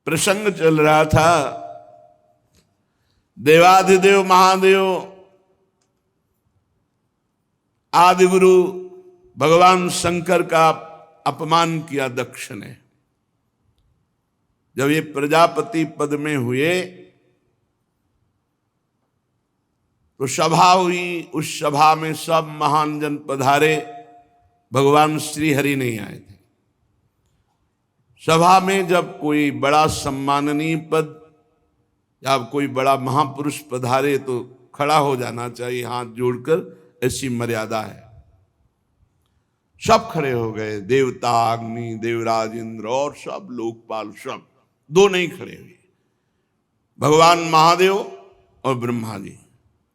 प्रसंग चल रहा था। देवाधिदेव महादेव आदि गुरु भगवान शंकर का अपमान किया दक्ष ने। जब ये प्रजापति पद में हुए तो सभा हुई, उस सभा में सब महान जन पधारे, भगवान श्री हरि नहीं आए थे। सभा में जब कोई बड़ा सम्माननीय पद या कोई बड़ा महापुरुष पधारे तो खड़ा हो जाना चाहिए हाथ जोड़कर, ऐसी मर्यादा है। सब खड़े हो गए, देवता, अग्नि, देवराज इंद्र और सब लोकपाल, सब। दो नहीं खड़े हुए, भगवान महादेव और ब्रह्मा जी।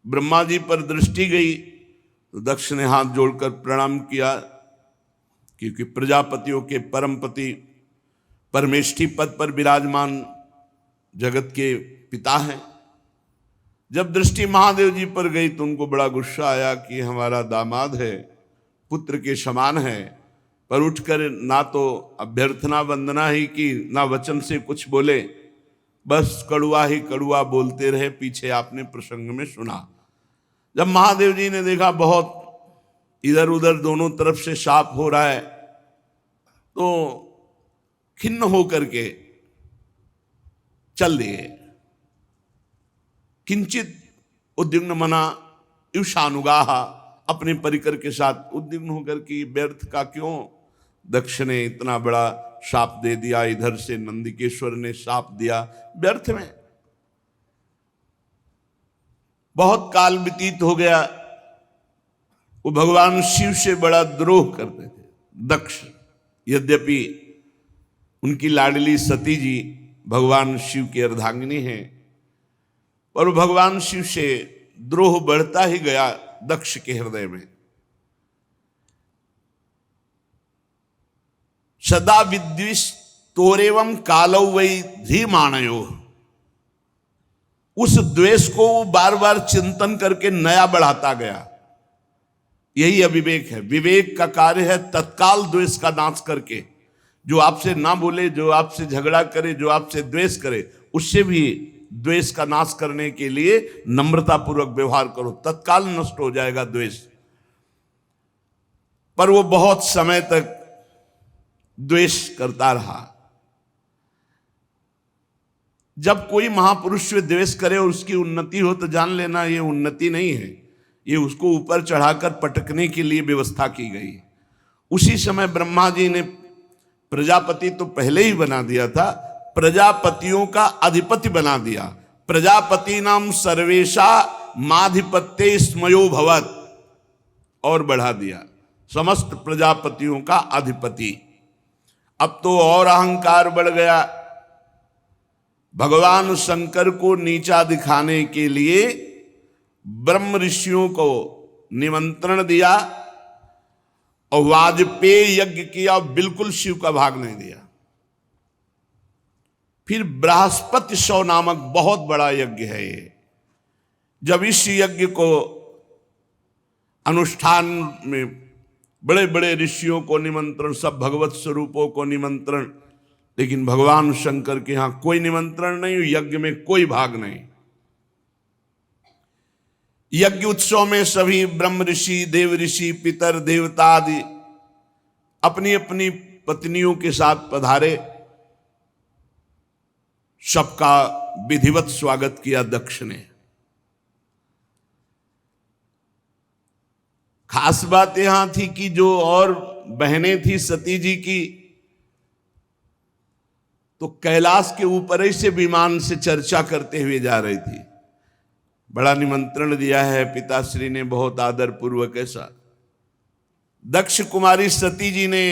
ब्रह्मा जी पर दृष्टि गई तो दक्ष ने हाथ जोड़कर प्रणाम किया, क्योंकि प्रजापतियों के परमपति परमेष्ठी पद पर विराजमान जगत के पिता हैं। जब दृष्टि महादेव जी पर गई तो उनको बड़ा गुस्सा आया कि हमारा दामाद है, पुत्र के समान है, पर उठकर ना तो अभ्यर्थना वंदना ही की, ना वचन से कुछ बोले, बस कड़ुआ ही कड़ुआ बोलते रहे। पीछे आपने प्रसंग में सुना। जब महादेव जी ने देखा बहुत इधर उधर दोनों तरफ से शाप हो रहा है, तो खिन्न होकर के चल दिए। किंचित उद्विग्न मना ईशानुगाह, अपने परिकर के साथ उद्विग्न होकर कि व्यर्थ का क्यों दक्ष ने इतना बड़ा शाप दे दिया, इधर से नंदिकेश्वर ने शाप दिया, व्यर्थ में। बहुत काल व्यतीत हो गया। वो भगवान शिव से बड़ा द्रोह करते थे दक्ष। यद्यपि उनकी लाडली सती जी भगवान शिव की अर्धांगिनी हैं, पर भगवान शिव से द्रोह बढ़ता ही गया दक्ष के हृदय में। सदा विद्विष तोरेवम कालौ वै धीमानयो। उस द्वेष को बार बार चिंतन करके नया बढ़ाता गया। यही अविवेक है। विवेक का कार्य है तत्काल द्वेष का नाश करके, जो आपसे ना बोले, जो आपसे झगड़ा करे, जो आपसे द्वेष करे, उससे भी द्वेष का नाश करने के लिए नम्रता पूर्वक व्यवहार करो, तत्काल नष्ट हो जाएगा द्वेष। पर वो बहुत समय तक द्वेष करता रहा। जब कोई महापुरुष से द्वेष करे और उसकी उन्नति हो तो जान लेना ये उन्नति नहीं है, ये उसको ऊपर चढ़ाकर पटकने के लिए व्यवस्था की गई। उसी समय ब्रह्मा जी ने प्रजापति तो पहले ही बना दिया था, प्रजापतियों का अधिपति बना दिया। प्रजापति नाम सर्वेशा माधिपत्य स्मयो भवत, और बढ़ा दिया, समस्त प्रजापतियों का अधिपति। अब तो और अहंकार बढ़ गया। भगवान शंकर को नीचा दिखाने के लिए ब्रह्म ऋषियों को निमंत्रण दिया और वाजपेयी यज्ञ किया, बिल्कुल शिव का भाग नहीं दिया। फिर बृहस्पति शव नामक बहुत बड़ा यज्ञ है ये। जब इस यज्ञ को अनुष्ठान में बड़े बड़े ऋषियों को निमंत्रण, सब भगवत स्वरूपों को निमंत्रण, लेकिन भगवान शंकर के यहां कोई निमंत्रण नहीं, यज्ञ में कोई भाग नहीं। यज्ञ उत्सव में सभी ब्रह्म ऋषि, देव ऋषि, पितर, देवता आदि अपनी अपनी पत्नियों के साथ पधारे। सबका विधिवत स्वागत किया दक्ष ने। खास बात यहां थी कि जो और बहनें थी सती जी की, तो कैलाश के ऊपर ही से विमान से चर्चा करते हुए जा रही थी। बड़ा निमंत्रण दिया है पिताश्री ने, बहुत आदर पूर्वक ऐसा। दक्ष कुमारी सती जी ने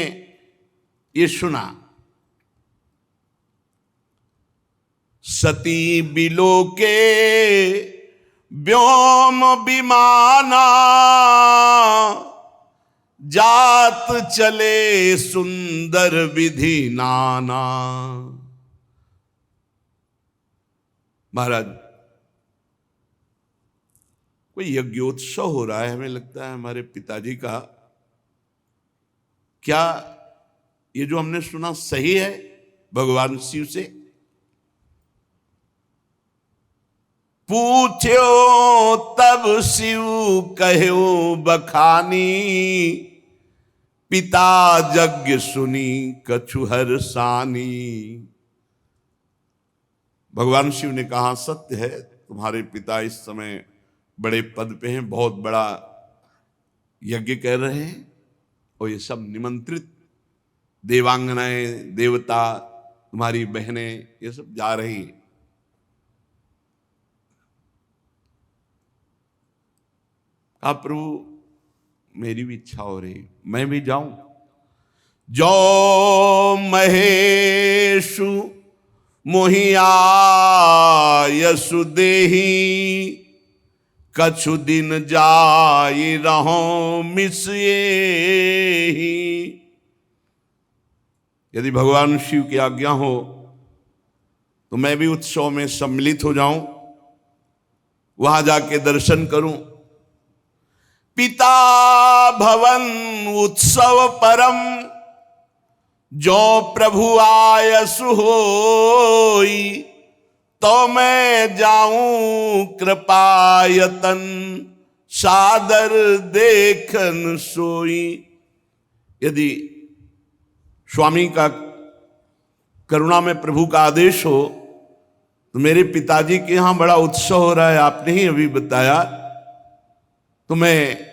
ये सुना। सती बिलोके व्योम विमाना, जात चले सुंदर विधि नाना। महाराज, कोई यज्ञोत्सव हो रहा है, हमें लगता है हमारे पिताजी का। क्या ये जो हमने सुना सही है भगवान शिव से? पूछ्यो तब शिव कहो बखानी, पिता यज्ञ सुनी कछु हर्षानी। भगवान शिव ने कहा सत्य है, तुम्हारे पिता इस समय बड़े पद पे हैं, बहुत बड़ा यज्ञ कर रहे हैं, और ये सब निमंत्रित देवांगनाएं, देवता, तुम्हारी बहनें, ये सब जा रही हैं। कहा प्रभु मेरी भी इच्छा हो रही, मैं भी जाऊं। जो महेशु मोहिया यसु देही, कछु दिन जाई रहो मिसिए। यदि भगवान शिव की आज्ञा हो तो मैं भी उत्सव में सम्मिलित हो जाऊं, वहां जाके दर्शन करूं। पिता भवन उत्सव परम, जो प्रभु आयसु होई, तो मैं जाऊं कृपायतन, सादर देखन सोई। यदि स्वामी का करुणा में प्रभु का आदेश हो तो मेरे पिताजी के यहां बड़ा उत्सव हो रहा है, आपने ही अभी बताया, तो मैं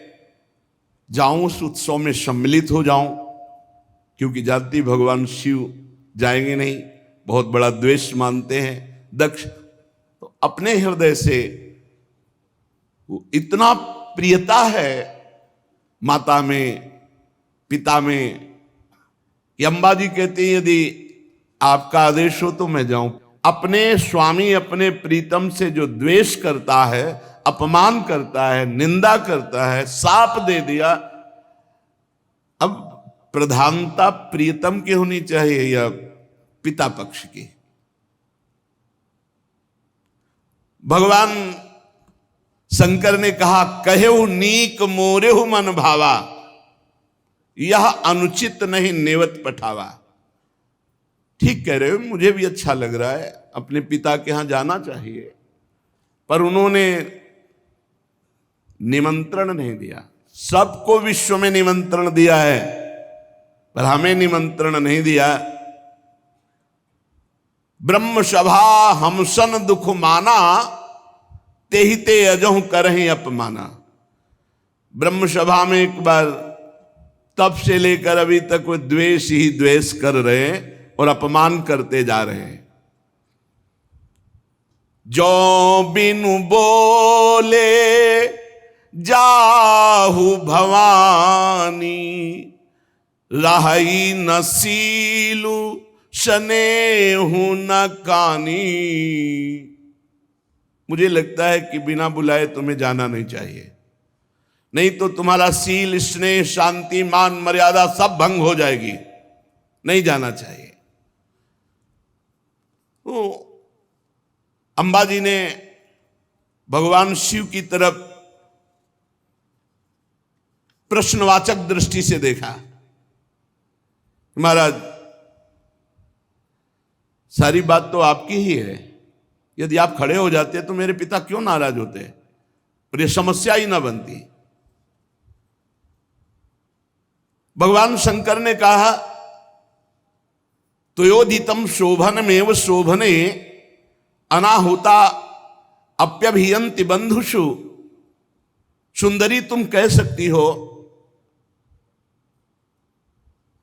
जाऊं उस उत्सव में सम्मिलित हो जाऊं। क्योंकि जानती भगवान शिव जाएंगे नहीं, बहुत बड़ा द्वेष मानते हैं दक्ष, तो अपने हृदय से इतना प्रियता है माता में, पिता में, कि अम्बा जी कहते हैं यदि आपका आदेश हो तो मैं जाऊं। अपने स्वामी, अपने प्रीतम से जो द्वेष करता है, अपमान करता है, निंदा करता है, शाप दे दिया, अब प्रधानता प्रीतम की होनी चाहिए या पिता पक्ष की? भगवान शंकर ने कहा कहेहु नीक मोरेहु मन भावा, यह अनुचित नहीं नेवत पठावा। ठीक कह रहे हो, मुझे भी अच्छा लग रहा है, अपने पिता के यहां जाना चाहिए, पर उन्होंने निमंत्रण नहीं दिया। सबको विश्व में निमंत्रण दिया है, पर हमें निमंत्रण नहीं दिया। ब्रह्म सभा हमसन दुख माना, तेहि ते अजहु करहि अपमाना। ब्रह्म सभा में एक बार तब से लेकर अभी तक वो द्वेष ही द्वेष कर रहे हैं और अपमान करते जा रहे हैं। जो बिनु बोले जाहु भवानी, रही न सीलु स्नेहु न कानी। मुझे लगता है कि बिना बुलाए तुम्हें जाना नहीं चाहिए, नहीं तो तुम्हारा सील, स्नेह, शांति, मान, मर्यादा सब भंग हो जाएगी। नहीं जाना चाहिए। तो अंबाजी ने भगवान शिव की तरफ प्रश्नवाचक दृष्टि से देखा। महाराज सारी बात तो आपकी ही है, यदि आप खड़े हो जाते तो मेरे पिता क्यों नाराज होते, और ये समस्या ही ना बनती। भगवान शंकर ने कहा त्वयोदितम शोभनमेव शोभने, अनाहुता अप्यभियंति बंधुषु। सुंदरी तुम कह सकती हो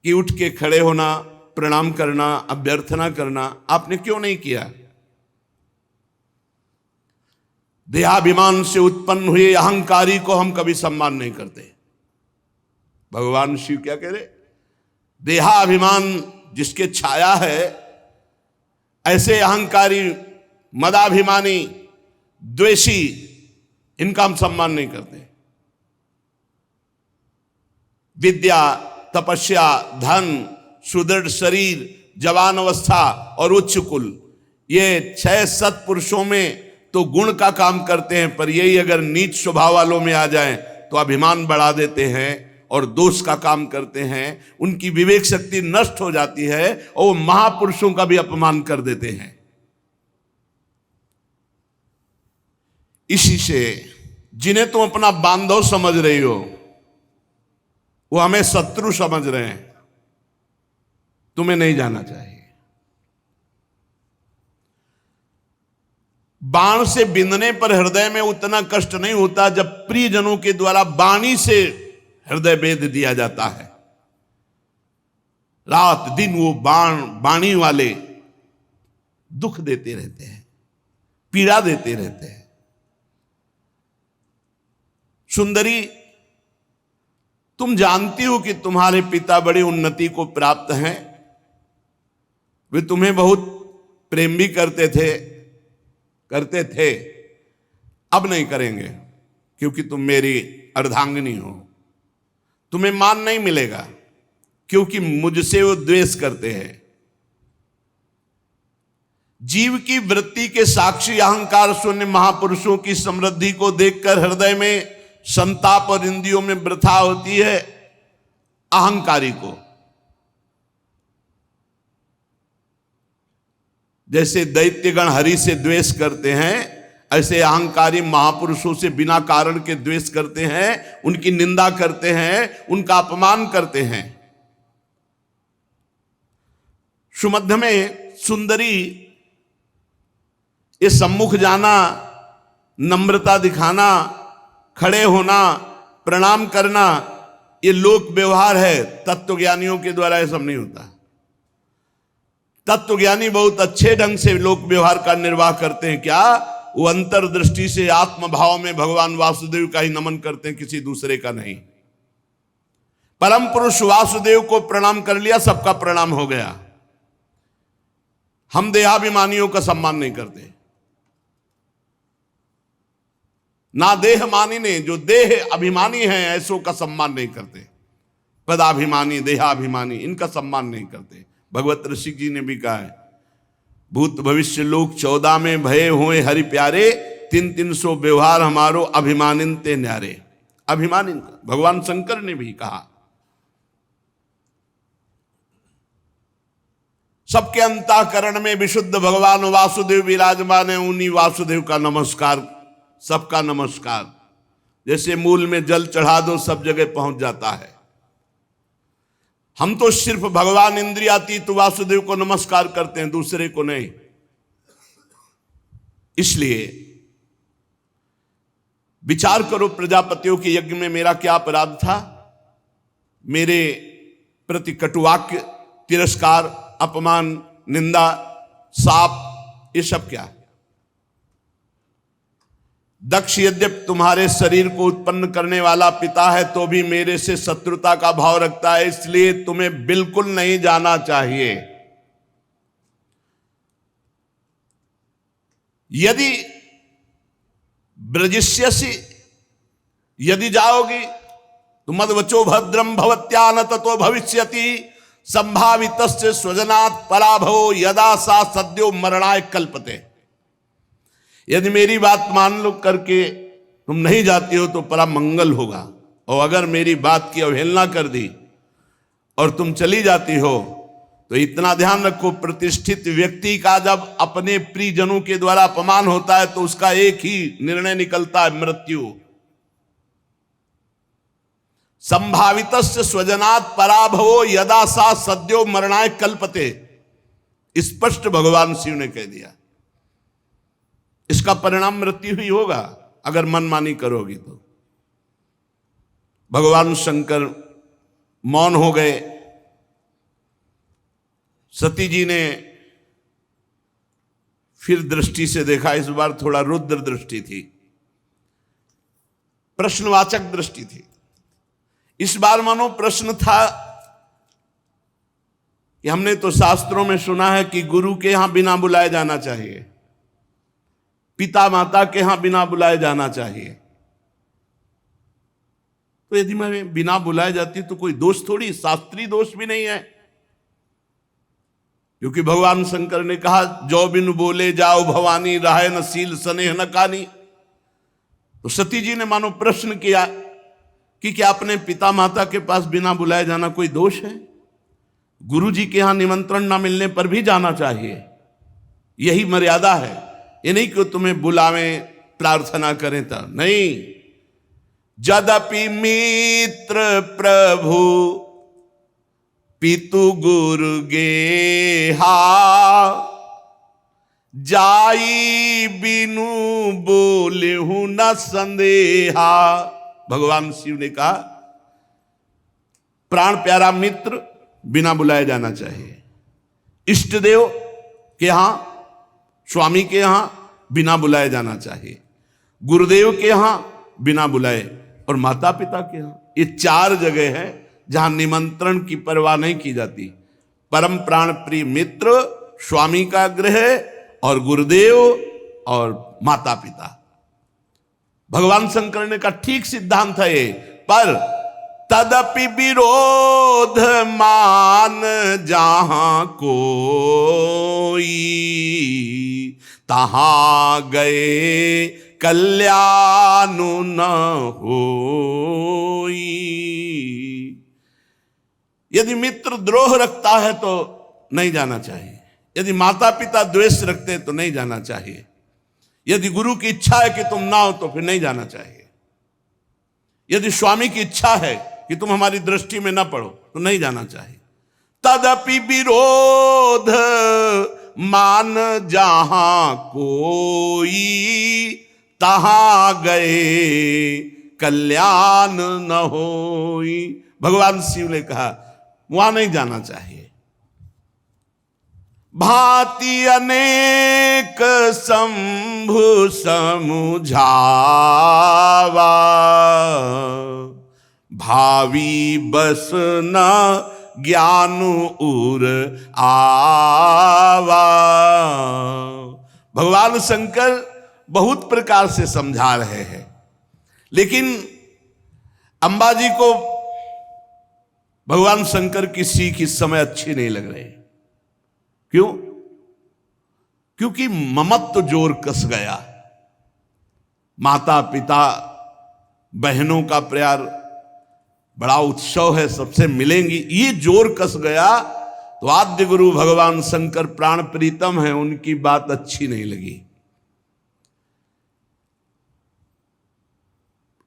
कि उठ के खड़े होना, प्रणाम करना, अभ्यर्थना करना, आपने क्यों नहीं किया? देहाभिमान से उत्पन्न हुए अहंकारी को हम कभी सम्मान नहीं करते। भगवान शिव क्या कह रहे? देहाभिमान जिसके छाया है, ऐसे अहंकारी, मदाभिमानी, द्वेषी, इनका हम सम्मान नहीं करते। विद्या, तपस्या, धन, सुदृढ़ शरीर, जवान अवस्था और उच्च कुल, ये 6 सत्पुरुषों में तो गुण का काम करते हैं, पर यही अगर नीच स्वभाव वालों में आ जाएं तो अभिमान बढ़ा देते हैं और दोष का काम करते हैं। उनकी विवेक शक्ति नष्ट हो जाती है और वो महापुरुषों का भी अपमान कर देते हैं। इसी से जिन्हें तुम अपना बांधव समझ रही हो वो हमें शत्रु समझ रहे हैं। तुम्हें नहीं जाना चाहिए। बाण से बिंदने पर हृदय में उतना कष्ट नहीं होता जब प्रियजनों के द्वारा वाणी से हृदय भेद दिया जाता है। रात दिन वो वाणी वाले दुख देते रहते हैं, पीड़ा देते रहते हैं। सुंदरी, तुम जानती हो कि तुम्हारे पिता बड़ी उन्नति को प्राप्त हैं। वे तुम्हें बहुत प्रेम भी करते थे, अब नहीं करेंगे क्योंकि तुम मेरी अर्धांगिनी हो। तुम्हें मान नहीं मिलेगा क्योंकि मुझसे वो द्वेष करते हैं। जीव की वृत्ति के साक्षी अहंकार शून्य महापुरुषों की समृद्धि को देखकर हृदय में संताप और इंद्रियों में वृथा होती है। अहंकारी को जैसे दैत्यगण हरि से द्वेष करते हैं, ऐसे अहंकारी महापुरुषों से बिना कारण के द्वेष करते हैं, उनकी निंदा करते हैं, उनका अपमान करते हैं। सुमध्य में सुंदरी ये सम्मुख जाना, नम्रता दिखाना, खड़े होना, प्रणाम करना, ये लोक व्यवहार है। तत्वज्ञानियों के द्वारा ये सब नहीं होता। तत्वज्ञानी बहुत अच्छे ढंग से लोक व्यवहार का निर्वाह करते हैं। क्या वो अंतर्दृष्टि से आत्म भाव में भगवान वासुदेव का ही नमन करते हैं, किसी दूसरे का नहीं। परम पुरुष वासुदेव को प्रणाम कर लिया, सबका प्रणाम हो गया। हम देहाभिमानियों का सम्मान नहीं करते। ना देह मानी ने, जो देह अभिमानी हैं ऐसों का सम्मान नहीं करते। पदाभिमानी, देहाभिमानी, इनका सम्मान नहीं करते। भगवत ऋषि जी ने भी कहा है, भूत भविष्य लोक 14 में भये हुए हरि प्यारे, 300 व्यवहार हमारो अभिमानिन ते न्यारे। अभिमानिन भगवान शंकर ने भी कहा। सबके अंतःकरण में विशुद्ध भगवान वासुदेव विराजमान है। उन्हीं वासुदेव का नमस्कार, सबका नमस्कार। जैसे मूल में जल चढ़ा दो सब जगह पहुंच जाता है। हम तो सिर्फ भगवान इंद्रियातीत वासुदेव को नमस्कार करते हैं, दूसरे को नहीं। इसलिए विचार करो, प्रजापतियों के यज्ञ में मेरा क्या अपराध था? मेरे प्रति कटुवाक्य, तिरस्कार, अपमान, निंदा, शाप, ये सब क्या? दक्ष यद्यपि तुम्हारे शरीर को उत्पन्न करने वाला पिता है तो भी मेरे से शत्रुता का भाव रखता है, इसलिए तुम्हें बिल्कुल नहीं जाना चाहिए। यदि ब्रजिष्यसि, यदि जाओगी तो मद्वचो भद्रम भवत्या न ततो भविष्यति संभावितस्य स्वजनात् पराभवो यदा सा सद्यो मरणाय कल्पते। यदि मेरी बात मान लो करके तुम नहीं जाती हो तो परा मंगल होगा, और अगर मेरी बात की अवहेलना कर दी और तुम चली जाती हो तो इतना ध्यान रखो, प्रतिष्ठित व्यक्ति का जब अपने प्रियजनों के द्वारा अपमान होता है तो उसका एक ही निर्णय निकलता है, मृत्यु। संभावितस्य स्वजनात् पराभवो यदा सा सद्यो मरणाय कल्पते। स्पष्ट भगवान शिव ने कह दिया, इसका परिणाम मृत्यु ही होगा अगर मनमानी करोगी तो। भगवान शंकर मौन हो गए। सती जी ने फिर दृष्टि से देखा, इस बार थोड़ा रुद्र दृष्टि थी, प्रश्नवाचक दृष्टि थी। इस बार मानो प्रश्न था कि हमने तो शास्त्रों में सुना है कि गुरु के यहां बिना बुलाए जाना चाहिए, पिता माता के यहां बिना बुलाए जाना चाहिए। तो यदि मैं बिना बुलाए जाती तो कोई दोष थोड़ी, शास्त्रीय दोष भी नहीं है, क्योंकि भगवान शंकर ने कहा जो बिनु बोले जाओ भवानी, राहे न सील स्नेह न कानी। तो सती जी ने मानो प्रश्न किया कि क्या अपने पिता माता के पास बिना बुलाए जाना कोई दोष है? गुरु जी के यहां निमंत्रण ना मिलने पर भी जाना चाहिए, यही मर्यादा है। ये नहीं कि तुम्हें बुलावें, प्रार्थना करें तो नहीं। यद्यपि मित्र प्रभु पितु गुरु गेहा, जाई बिनु बोले हूं न संदेहा। भगवान शिव ने कहा प्राण प्यारा मित्र बिना बुलाए जाना चाहिए, इष्ट देव के यहां, स्वामी के यहां बिना बुलाए जाना चाहिए, गुरुदेव के यहां बिना बुलाए, और माता पिता के यहां। ये 4 जगह है जहां निमंत्रण की परवाह नहीं की जाती। परम प्राण प्रिय मित्र, स्वामी का गृह और गुरुदेव और माता पिता। भगवान शंकर ने कहा ठीक सिद्धांत है ये, पर तदपि विरोध मान जहां कोई, तहां गए कल्याण न होई। यदि मित्र द्रोह रखता है तो नहीं जाना चाहिए, यदि माता पिता द्वेष रखते हैं तो नहीं जाना चाहिए, यदि गुरु की इच्छा है कि तुम ना हो तो फिर नहीं जाना चाहिए, यदि स्वामी की इच्छा है कि तुम हमारी दृष्टि में ना पड़ो तो नहीं जाना चाहिए। तदपि विरोध मान जहां कोई, तहां गए कल्याण न होई। भगवान शिव ने कहा वहां नहीं जाना चाहिए। भांति अनेक शंभु समुझावा, भावी बस न ज्ञान उर आवा। भगवान शंकर बहुत प्रकार से समझा रहे हैं, लेकिन अंबाजी को भगवान शंकर की सीख इस समय अच्छी नहीं लग रही। क्यों? क्योंकि ममत्व जोर कस गया। माता पिता बहनों का प्यार बड़ा उत्सव है, सबसे मिलेंगी, ये जोर कस गया तो आद्य गुरु भगवान शंकर प्राण प्रीतम है, उनकी बात अच्छी नहीं लगी।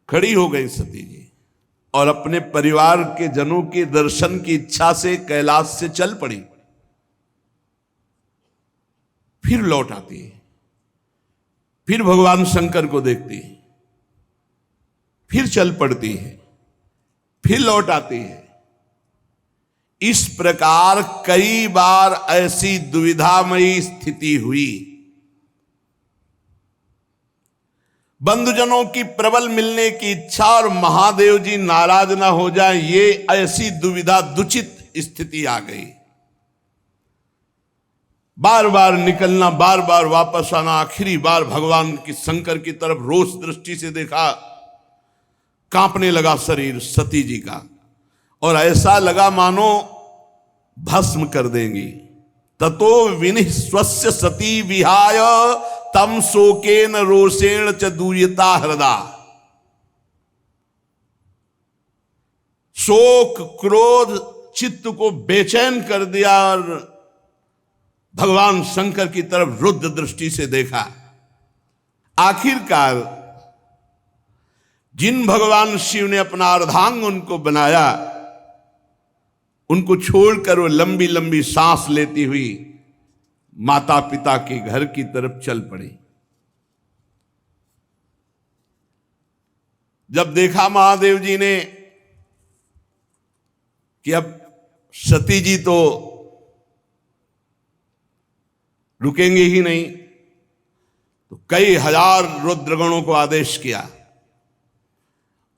खड़ी हो गई सती जी और अपने परिवार के जनों के दर्शन की इच्छा से कैलाश से चल पड़ी। फिर लौट आती है, फिर भगवान शंकर को देखती है, फिर चल पड़ती है, फिर लौट आती है। इस प्रकार कई बार ऐसी दुविधामयी स्थिति हुई। बंधुजनों की प्रबल मिलने की इच्छा और महादेव जी नाराज ना हो जाए, ये ऐसी दुविधा दुचित स्थिति आ गई। बार बार निकलना, बार बार वापस आना, आखिरी बार भगवान की शंकर की तरफ रोष दृष्टि से देखा, कांपने लगा शरीर सती जी का, और ऐसा लगा मानो भस्म कर देंगी। ततो विनिः स्वस्य सती विहाय तम शोकेन रोषेण च दूयता हृदा। शोक क्रोध चित्त को बेचैन कर दिया और भगवान शंकर की तरफ रुद्र दृष्टि से देखा। आखिरकार जिन भगवान शिव ने अपना अर्धांग उनको बनाया, उनको छोड़कर वो लंबी लंबी सांस लेती हुई माता पिता के घर की तरफ चल पड़ी। जब देखा महादेव जी ने कि अब सती जी तो रुकेंगे ही नहीं, तो कई हजार रुद्रगणों को आदेश किया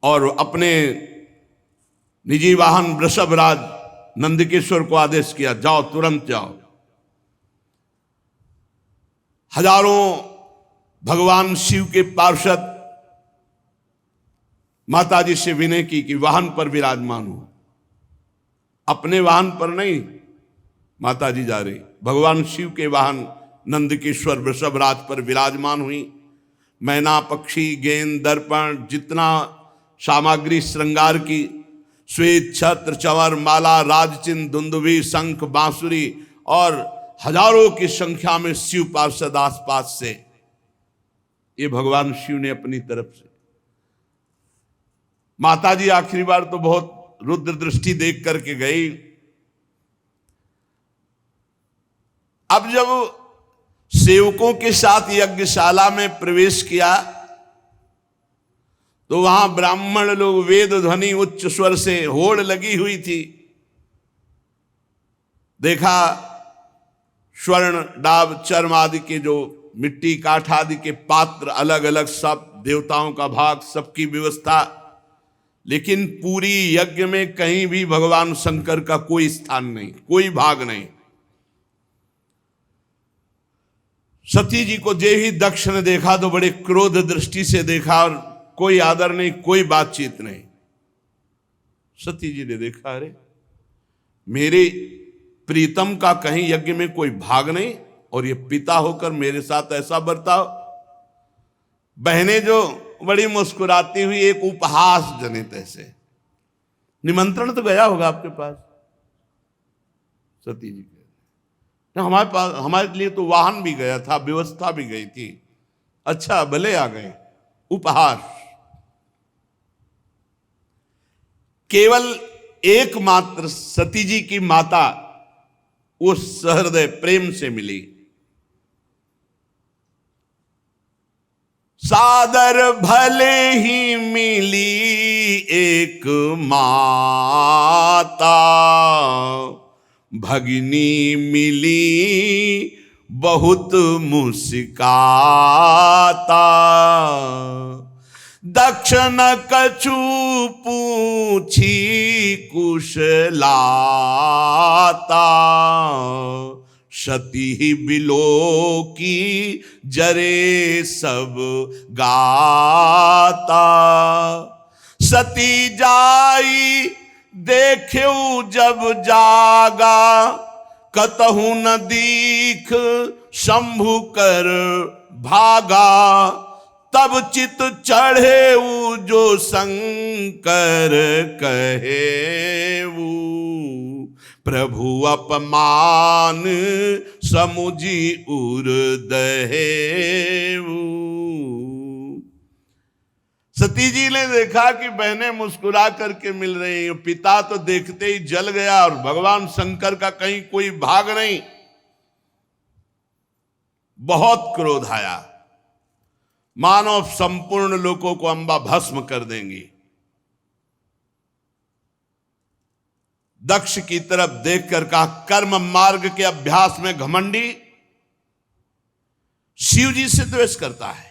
और अपने निजी वाहन वृषभराज नंदकेश्वर को आदेश किया, जाओ तुरंत जाओ। हजारों भगवान शिव के पार्षद माता जी से विनय की कि वाहन पर विराजमान हो। अपने वाहन पर नहीं माता जी जा रही, भगवान शिव के वाहन नंदकेश्वर वृषभराज पर विराजमान हुई। मैना पक्षी गेंद दर्पण जितना सामग्री श्रृंगार की, श्वेत छत्र चंवर माला राजचिन्ह दुंदुभी शंख बांसुरी और हजारों की संख्या में शिव पार्षद आसपास से ये भगवान शिव ने अपनी तरफ से। माता जी आखिरी बार तो बहुत रुद्र दृष्टि देख करके गई। अब जब सेवकों के साथ यज्ञशाला में प्रवेश किया तो वहां ब्राह्मण लोग वेद ध्वनि उच्च स्वर से होड़ लगी हुई थी। देखा स्वर्ण डाब चर्म आदि के जो मिट्टी काठ आदि के पात्र अलग अलग, सब देवताओं का भाग, सबकी व्यवस्था, लेकिन पूरी यज्ञ में कहीं भी भगवान शंकर का कोई स्थान नहीं, कोई भाग नहीं। सती जी को जे ही दक्ष ने देखा तो बड़े क्रोध दृष्टि से देखा और कोई आदर नहीं, कोई बातचीत नहीं। सती जी ने देखा, अरे मेरे प्रीतम का कहीं यज्ञ में कोई भाग नहीं और ये पिता होकर मेरे साथ ऐसा बर्ताव। बहनें जो बड़ी मुस्कुराती हुई एक उपहास जनित ऐसे, निमंत्रण तो गया होगा आपके पास। सती जी के हमारे पास, हमारे लिए तो वाहन भी गया था, व्यवस्था भी गई थी। अच्छा भले आ गए, उपहास। केवल एकमात्र सती जी की माता उस सहृदय प्रेम से मिली। सादर भले ही मिली एक माता, भगिनी मिली बहुत मुस्काता। दक्षिण कछु पूछी कुशलाता, सती बिलो की जरे सब गाता। सती जाई देख्यू जब जागा, कतहु न दीख शंभु कर भागा। तब चित चढ़े जो शंकर कहेऊ, प्रभु अपमान समुझी उर दहेऊ। सती जी ने देखा कि बहनें मुस्कुरा करके मिल रही हैं, पिता तो देखते ही जल गया और भगवान शंकर का कहीं कोई भाग नहीं। बहुत क्रोध आया, मानो संपूर्ण लोगों को अंबा भस्म कर देंगी। दक्ष की तरफ देखकर कहा, कर्म मार्ग के अभ्यास में घमंडी शिव जी से द्वेष करता है।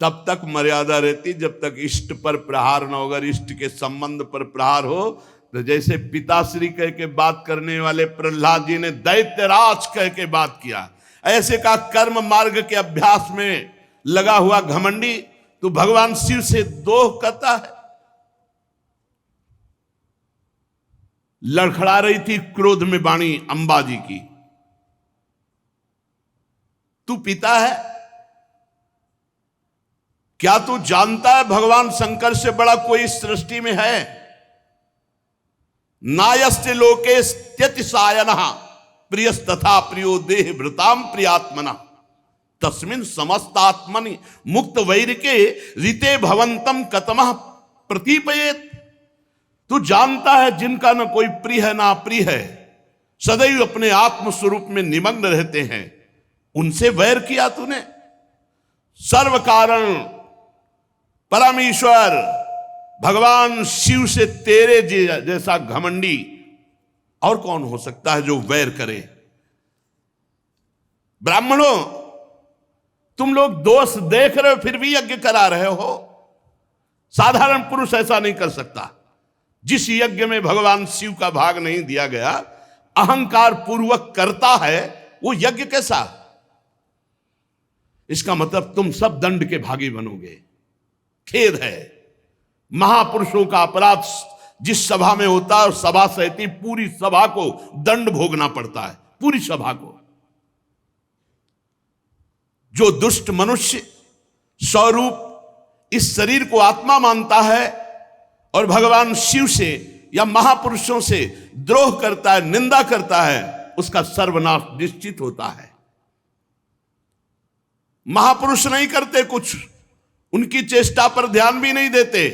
तब तक मर्यादा रहती जब तक इष्ट पर प्रहार न हो। अगर इष्ट के संबंध पर प्रहार हो तो जैसे पिताश्री कह के बात करने वाले प्रहलाद जी ने दैत्यराज कह के बात किया, ऐसे का कर्म मार्ग के अभ्यास में लगा हुआ घमंडी तो भगवान शिव से दोह करता है। लड़खड़ा रही थी क्रोध में वाणी अंबा जी की, तू पिता है क्या? तू जानता है भगवान शंकर से बड़ा कोई इस सृष्टि में है? नायस्ते लोके त्यतिसायनः प्रियस्तथा प्रियो देह भृताम प्रियात्मना, तस्मिन् समस्तात्मनि मुक्त वैर के रीते भवंतम कतमः प्रतीपयेत। तू जानता है जिनका न कोई प्रिय है ना प्रिय है, सदैव अपने आत्म स्वरूप में निमग्न रहते हैं, उनसे वैर किया तूने। सर्व कारण परमेश्वर भगवान शिव से तेरे जैसा घमंडी और कौन हो सकता है जो वैर करे? ब्राह्मणों, तुम लोग दोष देख रहे हो फिर भी यज्ञ करा रहे हो। साधारण पुरुष ऐसा नहीं कर सकता। जिस यज्ञ में भगवान शिव का भाग नहीं दिया गया, अहंकार पूर्वक करता है, वो यज्ञ कैसा? इसका मतलब तुम सब दंड के भागी बनोगे। खेद है, महापुरुषों का अपराध जिस सभा में होता है और सभा सहती पूरी सभा को दंड भोगना पड़ता है, पूरी सभा को। जो दुष्ट मनुष्य स्वरूप इस शरीर को आत्मा मानता है और भगवान शिव से या महापुरुषों से द्रोह करता है, निंदा करता है, उसका सर्वनाश निश्चित होता है। महापुरुष नहीं करते कुछ, उनकी चेष्टा पर ध्यान भी नहीं देते,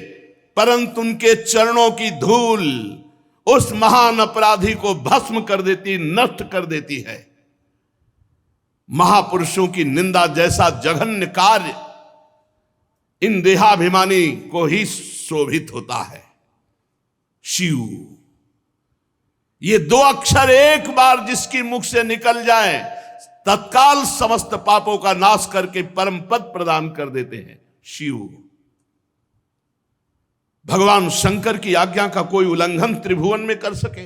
परंतु उनके चरणों की धूल उस महान अपराधी को भस्म कर देती, नष्ट कर देती है। महापुरुषों की निंदा जैसा जघन्य कार्य इन देहाभिमानी को ही शोभित होता है। शिव, ये दो अक्षर एक बार जिसकी मुख से निकल जाए तत्काल समस्त पापों का नाश करके परम पद प्रदान कर देते हैं। शिव, भगवान शंकर की आज्ञा का कोई उल्लंघन त्रिभुवन में कर सके?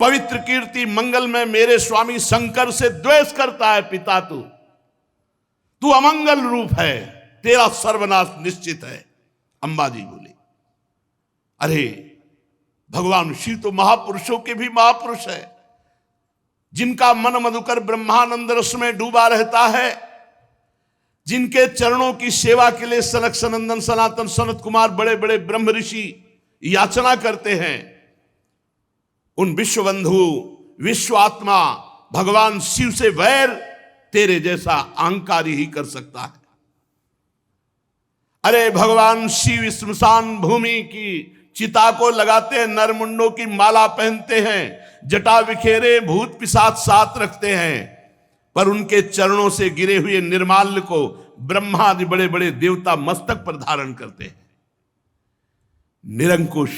पवित्र कीर्ति मंगल में मेरे स्वामी शंकर से द्वेष करता है पिता, तू अमंगल रूप है, तेरा सर्वनाश निश्चित है। अंबा जी बोली, अरे भगवान शिव तो महापुरुषों के भी महापुरुष है, जिनका मन मधुकर ब्रह्मानंद रस में डूबा रहता है, जिनके चरणों की सेवा के लिए सनक सनंदन सनातन सनत कुमार बड़े बड़े ब्रह्म ऋषि याचना करते हैं। उन विश्वबंधु विश्व आत्मा भगवान शिव से वैर तेरे जैसा अहंकारी ही कर सकता है। अरे भगवान शिव स्मशान भूमि की चिता को लगाते हैं, नरमुंडों की माला पहनते हैं, जटा बिखेरे भूत पिशाच साथ रखते हैं, पर उनके चरणों से गिरे हुए निर्माल्य को ब्रह्मा आदि बड़े बड़े देवता मस्तक पर धारण करते हैं। निरंकुश,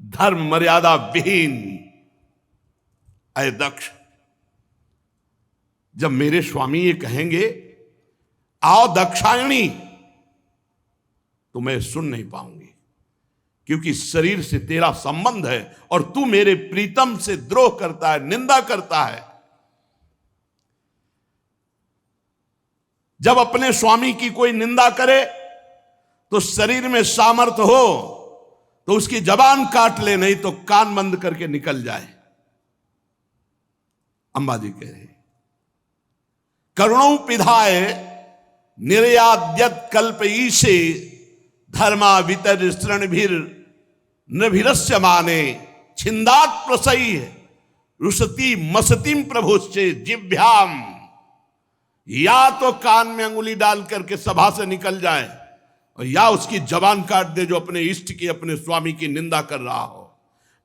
धर्म मर्यादा विहीन अय दक्ष, जब मेरे स्वामी ये कहेंगे आओ दक्षायणी, तो मैं सुन नहीं पाऊंगी, क्योंकि शरीर से तेरा संबंध है और तू मेरे प्रीतम से द्रोह करता है, निंदा करता है। जब अपने स्वामी की कोई निंदा करे तो शरीर में सामर्थ्य हो तो उसकी जबान काट ले, नहीं तो कान बंद करके निकल जाए। अंबा जी कह रहे, करुणों पिधाए निर्याद्यत कल्प ईशे धर्मा वितर श्रणभीर नभिरस्य माने छिंदात प्रसई रुसती मसतिम प्रभुश्चे जिभ्याम। या तो कान में अंगुली डाल करके सभा से निकल जाए और या उसकी जबान काट दे जो अपने इष्ट की, अपने स्वामी की निंदा कर रहा हो।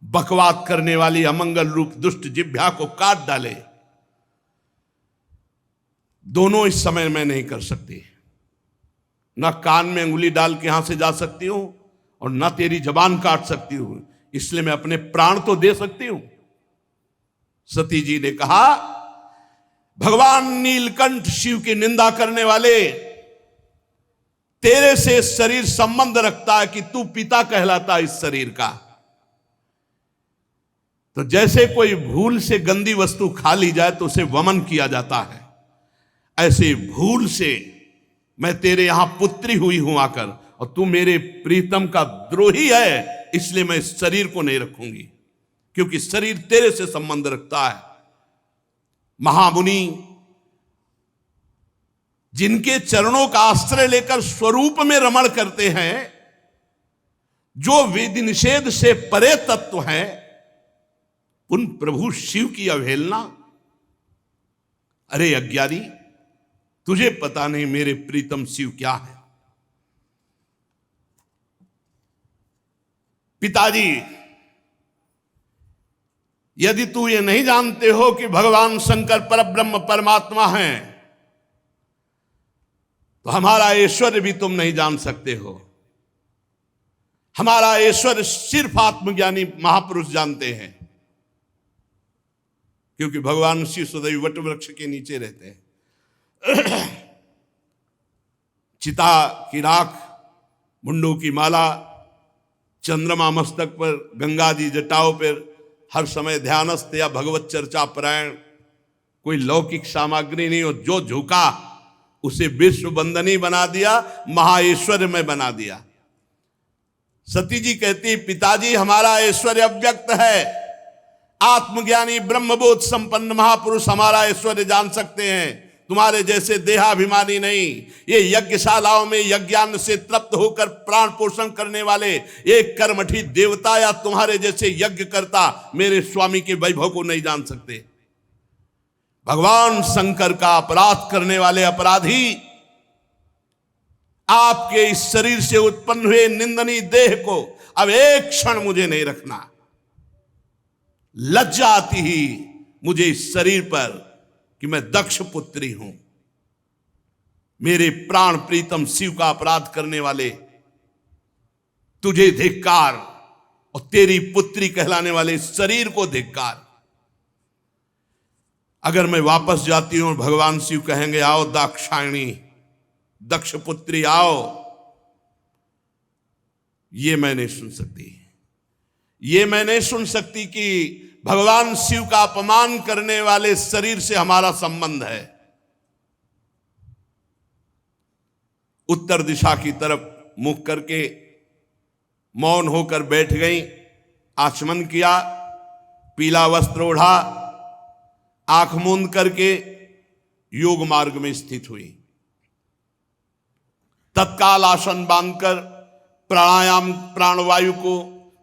बकवाद करने वाली अमंगल रूप दुष्ट जिह्वा को काट डाले। दोनों इस समय में नहीं कर सकती, ना कान में अंगुली डाल के यहां से जा सकती हूं और ना तेरी जबान काट सकती हूं, इसलिए मैं अपने प्राण तो दे सकती हूं। सती जी ने कहा, भगवान नीलकंठ शिव की निंदा करने वाले, तेरे से शरीर संबंध रखता है कि तू पिता कहलाता इस शरीर का। तो जैसे कोई भूल से गंदी वस्तु खा ली जाए तो उसे वमन किया जाता है, ऐसे भूल से मैं तेरे यहां पुत्री हुई हूं आकर, और तू मेरे प्रीतम का द्रोही है, इसलिए मैं इस शरीर को नहीं रखूंगी, क्योंकि शरीर तेरे से संबंध रखता है। महामुनि जिनके चरणों का आश्रय लेकर स्वरूप में रमण करते हैं, जो विधि निषेध से परे तत्व है, उन प्रभु शिव की अवहेलना। अरे अज्ञानी, तुझे पता नहीं मेरे प्रीतम शिव क्या है। पिताजी, यदि तू ये नहीं जानते हो कि भगवान शंकर परब्रह्म परमात्मा हैं, तो हमारा ऐश्वर्य भी तुम नहीं जान सकते हो। हमारा ऐश्वर्य सिर्फ आत्मज्ञानी महापुरुष जानते हैं, क्योंकि भगवान शिव सदैव वट वृक्ष के नीचे रहते हैं। चिता की राख, मुंडों की माला, चंद्रमा मस्तक पर, गंगा जी जटाओं पर, हर समय ध्यानस्थ या भगवत चर्चा परायण, कोई लौकिक सामग्री नहीं, और जो झुका उसे विश्व बंदनी बना दिया, महाऐश्वर्य में बना दिया। सती जी कहती, पिताजी हमारा ऐश्वर्य अव्यक्त है, आत्मज्ञानी ब्रह्मबोध संपन्न महापुरुष हमारा ऐश्वर्य जान सकते हैं, तुम्हारे जैसे देहाभिमानी नहीं। ये यज्ञशालाओं में यज्ञान से तृप्त होकर प्राण पोषण करने वाले एक कर्मठी देवता या तुम्हारे जैसे यज्ञ करता मेरे स्वामी के वैभव को नहीं जान सकते। भगवान शंकर का अपराध करने वाले अपराधी आपके इस शरीर से उत्पन्न हुए निंदनीय देह को अब एक क्षण मुझे नहीं रखना। लज्जा आती ही मुझे इस शरीर पर कि मैं दक्ष पुत्री हूं। मेरे प्राण प्रीतम शिव का अपराध करने वाले, तुझे धिक्कार, और तेरी पुत्री कहलाने वाले शरीर को धिक्कार। अगर मैं वापस जाती हूं और भगवान शिव कहेंगे आओ दाक्षायणी, दक्ष पुत्री आओ, ये मैं नहीं सुन सकती। ये मैं नहीं सुन सकती कि भगवान शिव का अपमान करने वाले शरीर से हमारा संबंध है। उत्तर दिशा की तरफ मुख करके मौन होकर बैठ गई, आचमन किया, पीला वस्त्र ओढ़ा, आंख मूंद करके योग मार्ग में स्थित हुई। तत्काल आसन बांधकर प्राणायाम, प्राणवायु को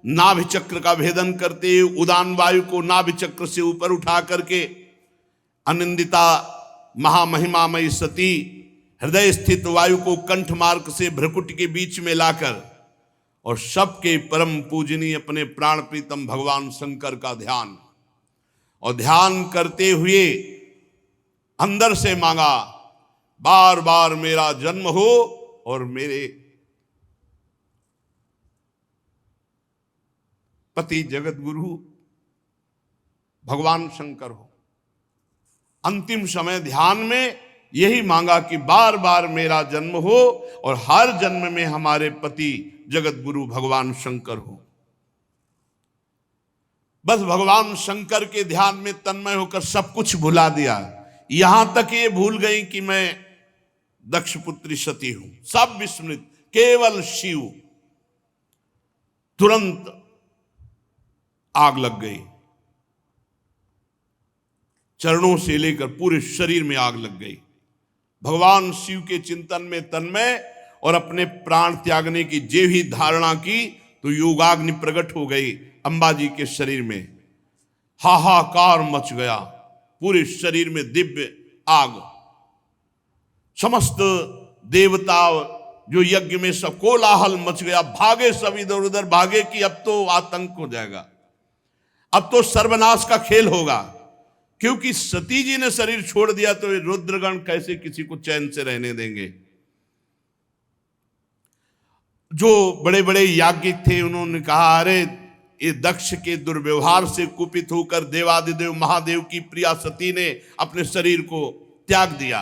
नाभि चक्र का भेदन करते हुए उदान वायु को नाभि चक्र से ऊपर उठा करके अनिंदिता महामहिमामयी सती हृदय स्थित वायु को कंठ मार्ग से भ्रकुट के बीच में लाकर और सबके परम पूजनीय अपने प्राण प्रीतम भगवान शंकर का ध्यान, और ध्यान करते हुए अंदर से मांगा, बार बार मेरा जन्म हो और मेरे पति जगत गुरु भगवान शंकर हो। अंतिम समय ध्यान में यही मांगा कि बार बार मेरा जन्म हो और हर जन्म में हमारे पति जगत गुरु भगवान शंकर हो। बस भगवान शंकर के ध्यान में तन्मय होकर सब कुछ भुला दिया। यहां तक ये भूल गई कि मैं दक्ष पुत्री सती हूं, सब विस्मृत, केवल शिव। तुरंत आग लग गई, चरणों से लेकर पूरे शरीर में आग लग गई। भगवान शिव के चिंतन में तन्मय और अपने प्राण त्यागने की जे ही धारणा की तो योगाग्नि प्रकट हो गई अंबा जी के शरीर में। हाहाकार मच गया, पूरे शरीर में दिव्य आग। समस्त देवता जो यज्ञ में सब कोलाहल मच गया, भागे सब इधर उधर भागे कि अब तो आतंक हो जाएगा, अब तो सर्वनाश का खेल होगा। क्योंकि सती जी ने शरीर छोड़ दिया तो रुद्रगण कैसे किसी को चैन से रहने देंगे। जो बड़े बड़े याज्ञिक थे उन्होंने कहा, अरे ये दक्ष के दुर्व्यवहार से कुपित होकर देवादिदेव महादेव की प्रिया सती ने अपने शरीर को त्याग दिया।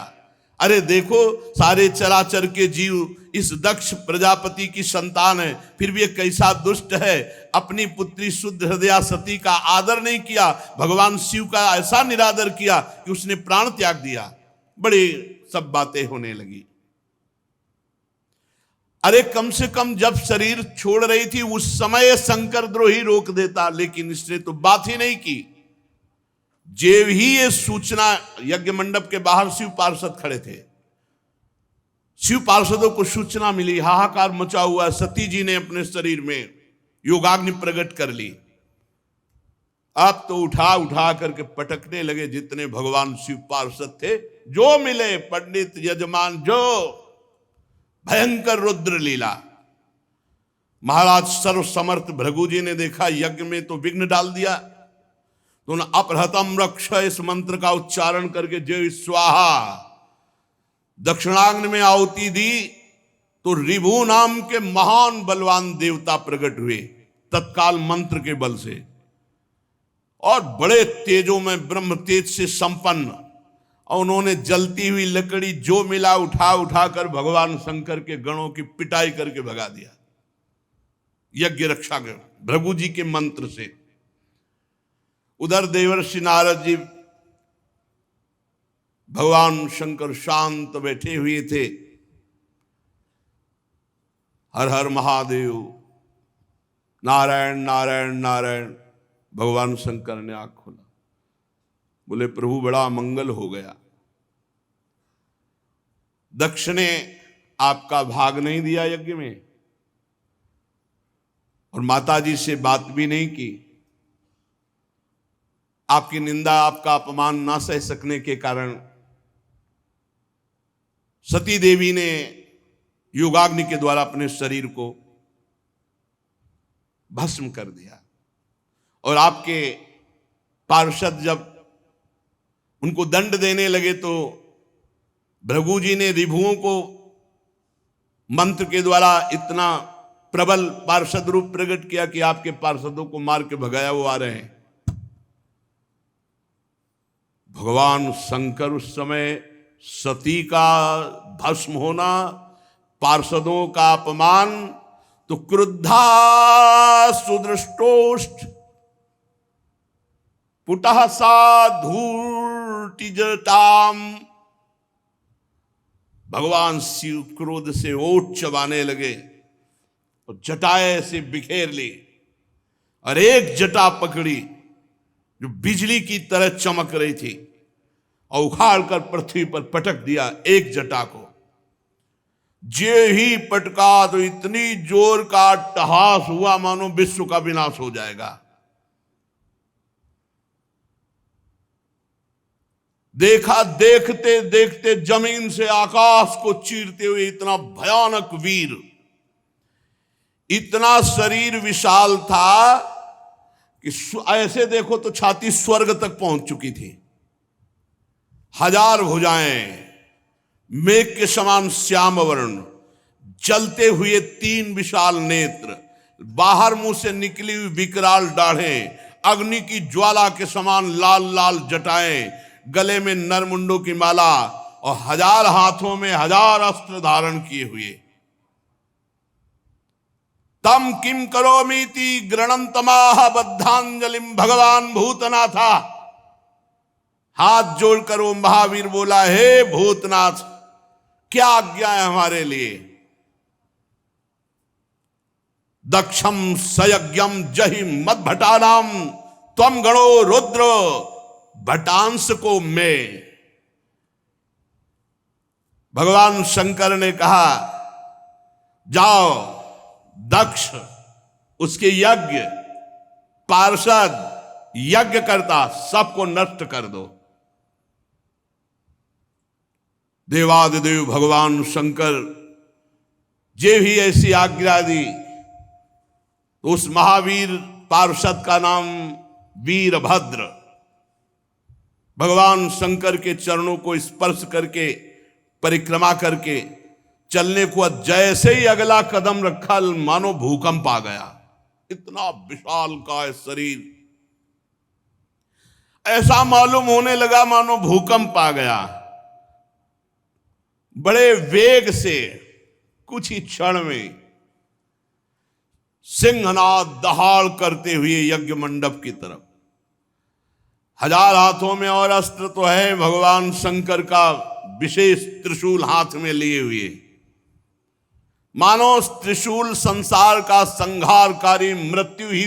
अरे देखो, सारे चराचर के जीव इस दक्ष प्रजापति की संतान है, फिर भी ये कैसा दुष्ट है। अपनी पुत्री शुद्ध हृदया सती का आदर नहीं किया, भगवान शिव का ऐसा निरादर किया कि उसने प्राण त्याग दिया। बड़ी सब बातें होने लगी। अरे कम से कम जब शरीर छोड़ रही थी उस समय शंकर द्रोही रोक देता, लेकिन इसने तो बात ही नहीं की। जेव ही ये सूचना, यज्ञ मंडप के बाहर शिव पार्षद खड़े थे, शिव पार्षदों को सूचना मिली, हाहाकार मचा हुआ, सती जी ने अपने शरीर में योगाग्नि प्रकट कर ली। अब तो उठा उठा करके पटकने लगे जितने भगवान शिव पार्षद थे, जो मिले पंडित यजमान, जो भयंकर रुद्र लीला। महाराज सर्व समर्थ भृगु जी ने देखा यज्ञ में तो विघ्न डाल दिया, तो उन्होंने अपहृतम रक्ष इस मंत्र का उच्चारण करके जय स्वाहा दक्षिणाग्नि में आहुति दी, तो रिभु नाम के महान बलवान देवता प्रकट हुए तत्काल मंत्र के बल से, और बड़े तेजों में ब्रह्म तेज से संपन्न। और उन्होंने जलती हुई लकड़ी जो मिला उठा उठा कर भगवान शंकर के गणों की पिटाई करके भगा दिया यज्ञ रक्षा के भृगु जी के मंत्र से। उधर देवर्षि नारद जी भगवान शंकर शांत बैठे हुए थे। हर हर महादेव, नारायण नारायण नारायण। भगवान शंकर ने आंख खोला, बोले प्रभु बड़ा मंगल हो गया, दक्ष ने आपका भाग नहीं दिया यज्ञ में और माता जी से बात भी नहीं की, आपकी निंदा, आपका अपमान ना सह सकने के कारण सती देवी ने योगाग्नि के द्वारा अपने शरीर को भस्म कर दिया। और आपके पार्षद जब उनको दंड देने लगे तो भृगु जी ने रिभुओं को मंत्र के द्वारा इतना प्रबल पार्षद रूप प्रकट किया कि आपके पार्षदों को मार के भगाया वो आ रहे हैं। भगवान शंकर उस समय सती का भस्म होना, पार्षदों का अपमान, तो क्रुद्धा सुदृष्टोष्ठ पुटः सा धूर्तिजटाम, भगवान शिव क्रोध से ओठ चबाने लगे और जटाएं से बिखेर ली और एक जटा पकड़ी जो बिजली की तरह चमक रही थी और उखाड़ कर पृथ्वी पर पटक दिया एक जटा को। जे ही पटका तो इतनी जोर का अट्टहास हुआ मानो विश्व का विनाश हो जाएगा। देखा, देखते देखते जमीन से आकाश को चीरते हुए इतना भयानक वीर, इतना शरीर विशाल था कि ऐसे देखो तो छाती स्वर्ग तक पहुंच चुकी थी। 1000 भुजाएं, मेघ के समान श्याम वर्ण, जलते हुए 3 विशाल नेत्र, बाहर मुंह से निकली हुई विकराल दाढ़ें, अग्नि की ज्वाला के समान लाल लाल जटाएं, गले में नरमुंडों की माला और 1000 हाथों में 1000 अस्त्र धारण किए हुए। तम किम करोमीति गृणंतमाह बद्धांजलिम, भगवान भूतनाथा, हाथ जोड़कर वो महावीर बोला, हे भूतनाथ क्या आज्ञा है हमारे लिए। दक्षम सयज्ञम जहि मद भटानाम त्वम गणो रुद्र भटांश को मैं। भगवान शंकर ने कहा, जाओ दक्ष, उसके यज्ञ, पार्षद, यज्ञ करता सबको नष्ट कर दो। देवादिदेव भगवान शंकर जे भी ऐसी आज्ञा दी तो उस महावीर पार्षद का नाम वीरभद्र। भगवान शंकर के चरणों को स्पर्श करके परिक्रमा करके चलने को जैसे ही अगला कदम रखा मानो भूकंप आ गया। इतना विशाल का शरीर, ऐसा मालूम होने लगा मानो भूकंप आ गया। बड़े वेग से कुछ ही क्षण में सिंहनाद दहाड़ करते हुए यज्ञ मंडप की तरफ। 1000 हाथों में और अस्त्र तो है, भगवान शंकर का विशेष त्रिशूल हाथ में लिए हुए, मानो त्रिशूल संसार का संहारकारी मृत्यु ही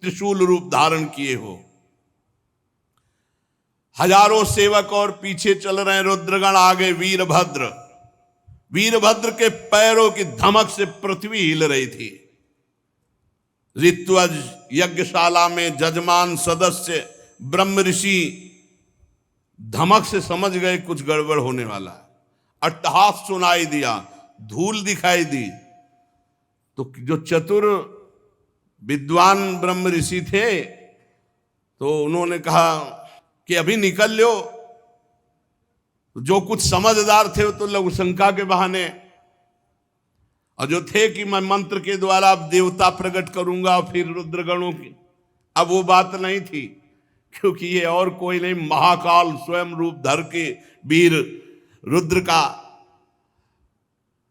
त्रिशूल रूप धारण किए हो। हजारों सेवक और पीछे चल रहे रुद्रगण, आगे वीरभद्र। वीरभद्र के पैरों की धमक से पृथ्वी हिल रही थी। ऋत्वज यज्ञशाला में जजमान सदस्य ब्रह्म ऋषि धमक से समझ गए कुछ गड़बड़ होने वाला। अट्टहास सुनाई दिया, धूल दिखाई दी, तो जो चतुर विद्वान ब्रह्म ऋषि थे तो उन्होंने कहा कि अभी निकल लो। जो कुछ समझदार थे वो तो लघु शंका के बहाने, और जो थे कि मैं मंत्र के द्वारा अब देवता प्रकट करूंगा फिर रुद्रगणों की, अब वो बात नहीं थी, क्योंकि ये और कोई नहीं, महाकाल स्वयं रूप धर के वीर रुद्र का।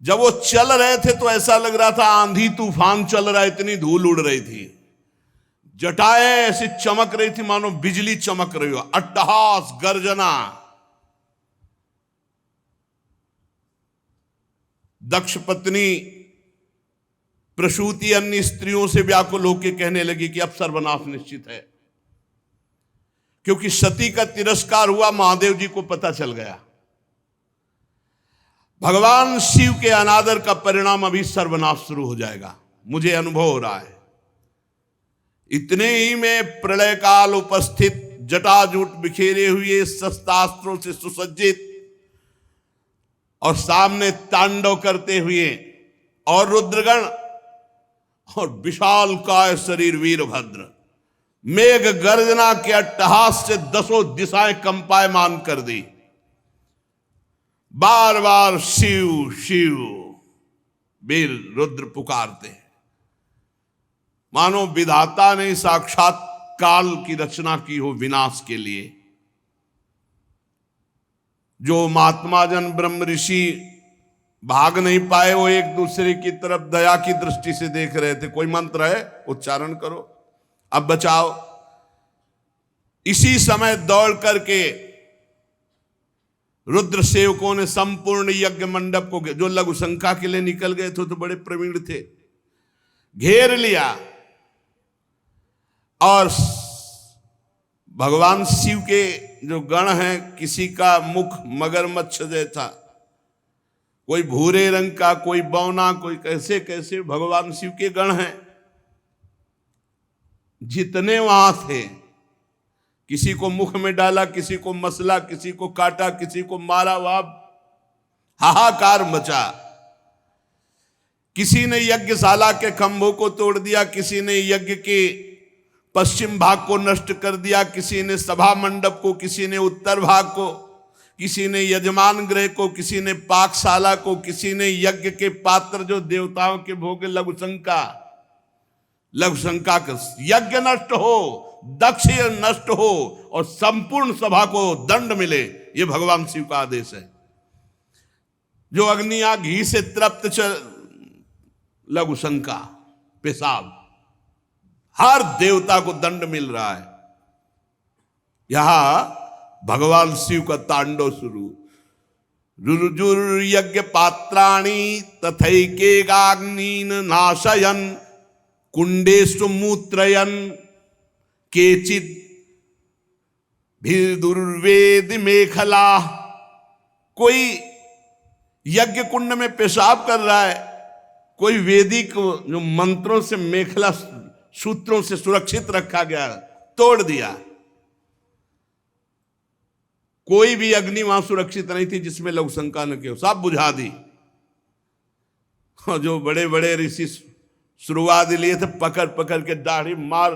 जब वो चल रहे थे तो ऐसा लग रहा था आंधी तूफान चल रहा है, इतनी धूल उड़ रही थी। जटाएं ऐसी चमक रही थी मानो बिजली चमक रही हो। अट्टहास, गर्जना। दक्ष पत्नी प्रसूति अन्य स्त्रियों से व्याकुल होकर कहने लगी कि अब सर्वनाश निश्चित है, क्योंकि सती का तिरस्कार हुआ, महादेव जी को पता चल गया। भगवान शिव के अनादर का परिणाम अभी सर्वनाश शुरू हो जाएगा, मुझे अनुभव हो रहा है। इतने ही में प्रलय काल उपस्थित जटाजूट बिखेरे हुए, शस्त्रास्त्रों से सुसज्जित और सामने तांडव करते हुए और रुद्रगण और विशाल काय शरीर वीरभद्र मेघ गर्जना के अट्टहास से 10 दिशाएं कंपायमान कर दी। बार बार शिव शिव वीर रुद्र पुकारते हैं, मानो विधाता ने साक्षात काल की रचना की हो विनाश के लिए। जो महात्मा जन ब्रह्म ऋषि भाग नहीं पाए, वो एक दूसरे की तरफ दया की दृष्टि से देख रहे थे। कोई मंत्र है, उच्चारण करो, अब बचाओ। इसी समय दौड़ करके रुद्र सेवकों ने संपूर्ण यज्ञ मंडप को, जो लघु शंका के लिए निकल गए थे तो बड़े प्रवीण थे, घेर लिया और भगवान शिव के जो गण हैं, किसी का मुख मगरमच्छ जैसा, कोई भूरे रंग का, कोई बौना, कोई कैसे कैसे भगवान शिव के गण हैं। जितने वहां थे, किसी को मुख में डाला, किसी को मसला, किसी को काटा, किसी को मारा, वहां हाहाकार मचा। किसी ने यज्ञशाला के खंभों को तोड़ दिया, किसी ने यज्ञ के पश्चिम भाग को नष्ट कर दिया, किसी ने सभा मंडप को, किसी ने उत्तर भाग को, किसी ने यजमान गृह को, किसी ने पाकशाला को, किसी ने यज्ञ के पात्र जो देवताओं के भोग, लघुशंका का यज्ञ नष्ट हो, दक्ष नष्ट हो और संपूर्ण सभा को दंड मिले, ये भगवान शिव का आदेश है। जो अग्नियां घी से तृप्त लघुशंका, पेशाब, हर देवता को दंड मिल रहा है। यहां भगवान शिव का तांडव शुरू। रुजुर यज्ञ पात्राणि तथैकेगाग्नीन नाशयन कुंडेषु मूत्रयन केचिद भिर्दुर्वेद मेखला। कोई यज्ञ कुंड में पेशाब कर रहा है, कोई वैदिक जो मंत्रों से मेखला सूत्रों से सुरक्षित रखा गया तोड़ दिया। कोई भी अग्नि वहां सुरक्षित नहीं थी जिसमें लघुशंका न की, सब बुझा दी। जो बड़े बड़े ऋषि शुरुआत लिए थे, पकड़ पकड़ के दाढ़ी मार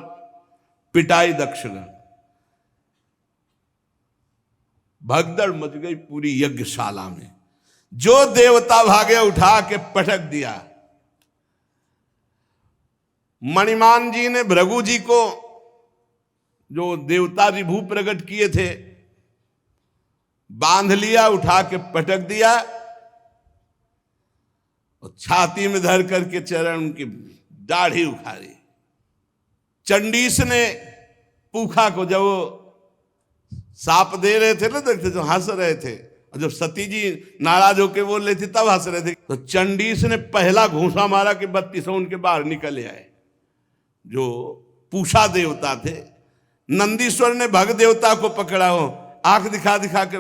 पिटाई दक्षगण। भगदड़ मच गई पूरी यज्ञशाला में। जो देवता भागे उठा के पटक दिया। मणिमान जी ने भृगु जी को, जो देवता रिभु प्रकट किए थे, बांध लिया, उठा के पटक दिया और छाती में धर करके चरण उनकी दाढ़ी उखाड़ी। चंडीस ने पूखा को, जब वो साप दे रहे थे ना, देखते तो हंस रहे थे, और जब सती जी नाराज होके बोल रही थी तब हंस रहे थे। तो चंडीस ने पहला घूंसा मारा कि 32 उनके बाहर निकल आए। जो पूषा देवता थे, नंदीश्वर ने भग देवता को पकड़ा, हो आंख दिखा दिखा के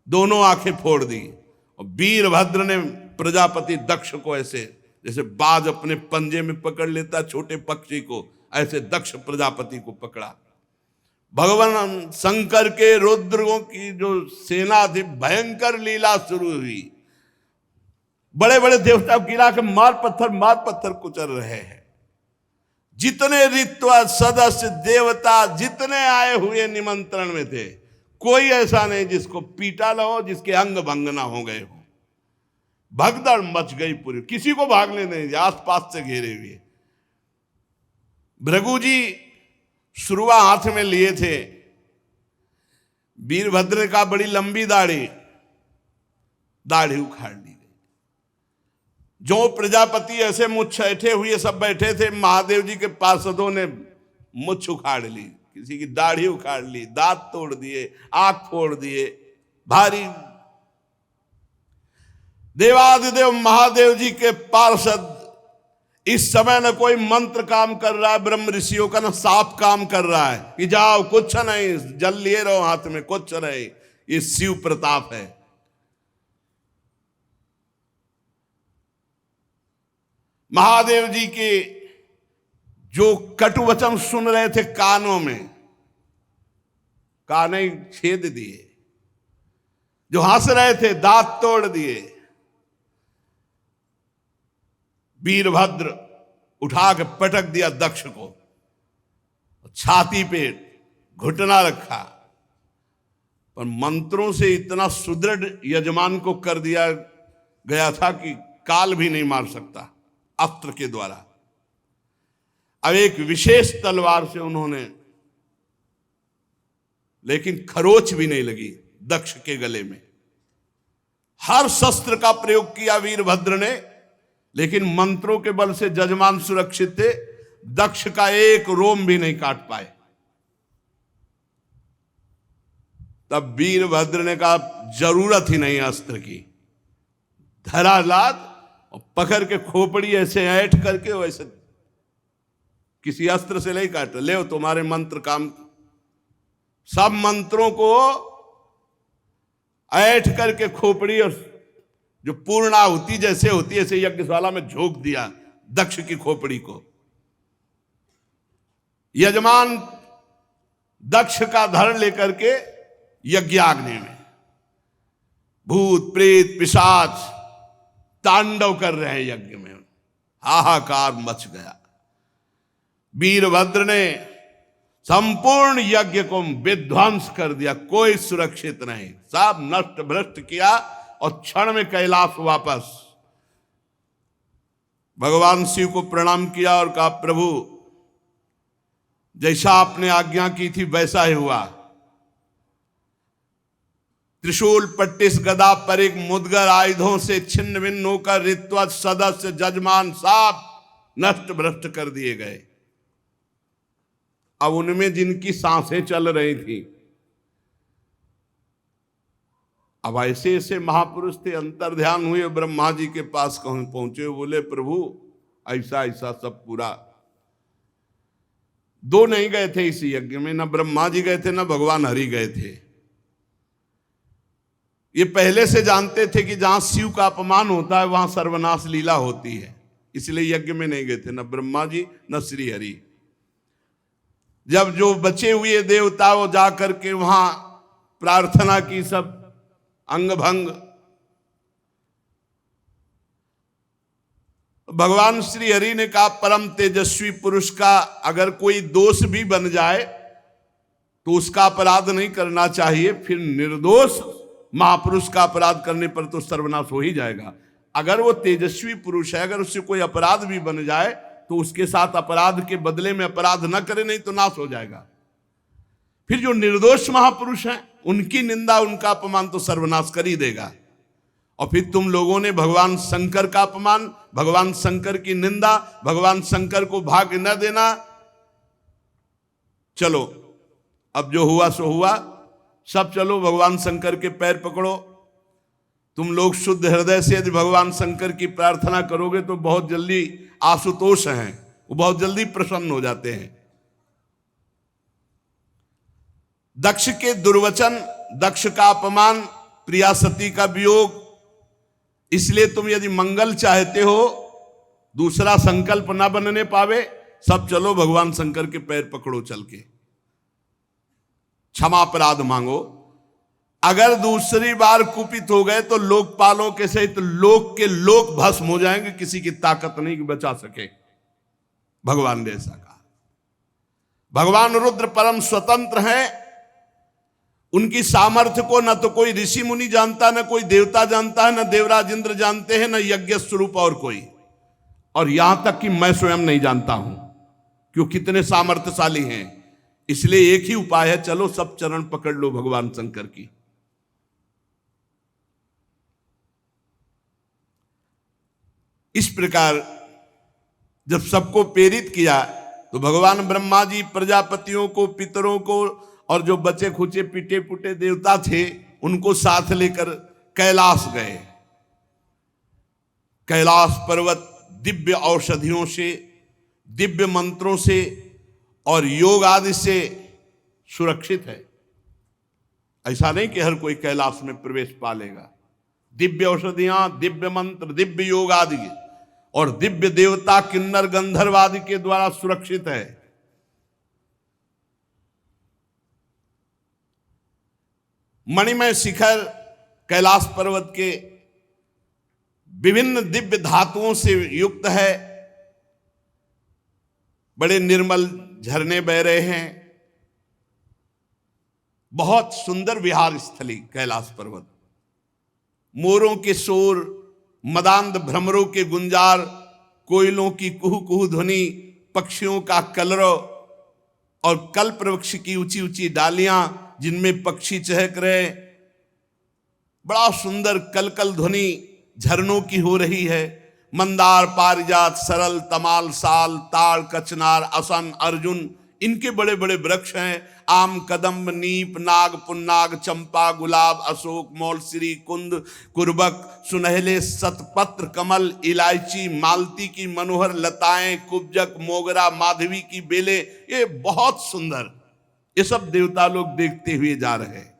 दोनों आंखें फोड़ दी। और वीरभद्र ने प्रजापति दक्ष को ऐसे, जैसे बाज अपने पंजे में पकड़ लेता छोटे पक्षी को, ऐसे दक्ष प्रजापति को पकड़ा। भगवान शंकर के रुद्रों की जो सेना थी, भयंकर लीला शुरू हुई। बड़े बड़े देवता गिरा के मार पत्थर कुचल रहे हैं। जितने ऋत्व सदस्य देवता जितने आए हुए निमंत्रण में थे, कोई ऐसा नहीं जिसको पीटा ना हो, जिसके अंग भंग ना हो गए हो। भगदड़ मच गई पूरी, किसी को भागने नहीं दिया, आसपास से घेरे हुए। भृगु जी शुरुआ हाथ में लिए थे। वीरभद्र का बड़ी लंबी दाढ़ी उखाड़ ली गई। जो प्रजापति ऐसे मुछ ऐठे हुए सब बैठे थे, महादेव जी के पार्षदों ने मुछ उखाड़ ली, किसी की दाढ़ी उखाड़ ली, दांत तोड़ दिए, आंख फोड़ दिए। भारी देवादिदेव महादेव जी के पार्षद इस समय न कोई मंत्र काम कर रहा है ब्रह्म ऋषियों का, न साप काम कर रहा है कि जाओ कुछ नहीं, जल लिए रहो हाथ में, कुछ नहीं। ये शिव प्रताप है। महादेव जी के जो कटु वचन सुन रहे थे कानों में, कानें छेद दिए, जो हंस रहे थे दांत तोड़ दिए। वीरभद्र उठा के पटक दिया दक्ष को, छाती पे घुटना रखा, पर मंत्रों से इतना सुदृढ़ यजमान को कर दिया गया था कि काल भी नहीं मार सकता अस्त्र के द्वारा। अब एक विशेष तलवार से उन्होंने, लेकिन खरोच भी नहीं लगी दक्ष के गले में। हर शस्त्र का प्रयोग किया वीरभद्र ने, लेकिन मंत्रों के बल से जजमान सुरक्षित थे, दक्ष का एक रोम भी नहीं काट पाए। तब वीरभद्र ने कहा जरूरत ही नहीं अस्त्र की, धरा लाद और पकड़ के खोपड़ी ऐसे ऐठ करके, वैसे किसी अस्त्र से नहीं काट, ले तुम्हारे मंत्र काम। सब मंत्रों को ऐठ करके खोपड़ी और जो पूर्णाहुति जैसे होती है ऐसे यज्ञशाला में झोंक दिया दक्ष की खोपड़ी को। यजमान दक्ष का धड़ लेकर के यज्ञाग्नि में, भूत प्रेत पिशाच तांडव कर रहे हैं यज्ञ में, हाहाकार मच गया। वीरभद्र ने संपूर्ण यज्ञ को विध्वंस कर दिया, कोई सुरक्षित नहीं, सब नष्ट भ्रष्ट किया और क्षण में कैलाश वापस। भगवान शिव को प्रणाम किया और कहा प्रभु जैसा आपने आज्ञा की थी वैसा ही हुआ। त्रिशूल पट्टिस गदा पर एक मुदगर आयुधों से छिन्न भिन्न होकर ऋत्वज सदस्य जजमान सब नष्ट भ्रष्ट कर दिए गए। अब उनमें जिनकी सांसें चल रही थी, अब ऐसे ऐसे महापुरुष थे, अंतर्ध्यान हुए, ब्रह्मा जी के पास पहुंचे, बोले प्रभु ऐसा ऐसा सब पूरा। दो नहीं गए थे इस यज्ञ में, न ब्रह्मा जी गए थे न भगवान हरि गए थे। ये पहले से जानते थे कि जहां शिव का अपमान होता है वहां सर्वनाश लीला होती है, इसलिए यज्ञ में नहीं गए थे, न ब्रह्मा जी न श्री हरि। जब जो बचे हुए देवता वो जाकर के वहां प्रार्थना की, सब अंग भंग। भगवान श्री हरि ने कहा परम तेजस्वी पुरुष का अगर कोई दोष भी बन जाए तो उसका अपराध नहीं करना चाहिए, फिर निर्दोष महापुरुष का अपराध करने पर तो सर्वनाश हो ही जाएगा। अगर वो तेजस्वी पुरुष है, अगर उससे कोई अपराध भी बन जाए तो उसके साथ अपराध के बदले में अपराध न करे, नहीं तो नाश हो जाएगा। फिर जो निर्दोष महापुरुष हैं उनकी निंदा उनका अपमान तो सर्वनाश कर ही देगा। और फिर तुम लोगों ने भगवान शंकर का अपमान, भगवान शंकर की निंदा, भगवान शंकर को भाग्य न देना। चलो अब जो हुआ सो हुआ, सब चलो भगवान शंकर के पैर पकड़ो। तुम लोग शुद्ध हृदय से यदि भगवान शंकर की प्रार्थना करोगे तो बहुत जल्दी आशुतोष हैं, वो बहुत जल्दी प्रसन्न हो जाते हैं। दक्ष के दुर्वचन, दक्ष का अपमान, प्रिया सती का वियोग, इसलिए तुम यदि मंगल चाहते हो, दूसरा संकल्प ना बनने पावे, सब चलो भगवान शंकर के पैर पकड़ो, चल के क्षमा अपराध मांगो। अगर दूसरी बार कुपित हो गए तो लोकपालों के सहित लोक के लोक भस्म हो जाएंगे, किसी की ताकत नहीं बचा सके। भगवान ने ऐसा कहा। भगवान रुद्र परम स्वतंत्र हैं, उनकी सामर्थ्य को न तो कोई ऋषि मुनि जानता, न कोई देवता जानता है, न देवराज इंद्र जानते हैं, न यज्ञ स्वरूप और कोई, और यहां तक कि मैं स्वयं नहीं जानता हूं क्यों कितने सामर्थ्यशाली हैं। इसलिए एक ही उपाय है, चलो सब चरण पकड़ लो भगवान शंकर की। इस प्रकार जब सबको प्रेरित किया तो भगवान ब्रह्मा जी प्रजापतियों को, पितरों को और जो बचे खुचे पिटे पुटे देवता थे उनको साथ लेकर कैलाश गए। कैलाश पर्वत दिव्य औषधियों से, दिव्य मंत्रों से और योग आदि से सुरक्षित है। ऐसा नहीं कि हर कोई कैलाश में प्रवेश पा लेगा। दिव्य औषधियां, दिव्य मंत्र, दिव्य योग आदि और दिव्य देवता किन्नर गंधर्व आदि के द्वारा सुरक्षित है। मणिमय शिखर कैलाश पर्वत के विभिन्न दिव्य धातुओं से युक्त है। बड़े निर्मल झरने बह रहे हैं। बहुत सुंदर विहार स्थली कैलाश पर्वत। मोरों के शोर, मदांध भ्रमरों के गुंजार, कोयलों की कुहू कुहू ध्वनि, पक्षियों का कलरव और कल्प वृक्ष की ऊंची ऊंची डालियां जिनमें पक्षी चहक रहे, बड़ा सुंदर कलकल ध्वनि झरनों की हो रही है। मंदार, पारिजात, सरल, तमाल, साल, ताड़, कचनार, असन, अर्जुन, इनके बड़े बड़े वृक्ष हैं। आम, कदम्ब, नीप, नाग, पुन्नाग, चंपा, गुलाब, अशोक, मौलश्री, कुंद, कुर्बक, सुनहले शतपत्र, कमल, इलायची, मालती की मनोहर लताएं, कुब्जक, मोगरा, माधवी की बेलें, ये बहुत सुंदर, ये सब देवता लोग देखते हुए जा रहे हैं।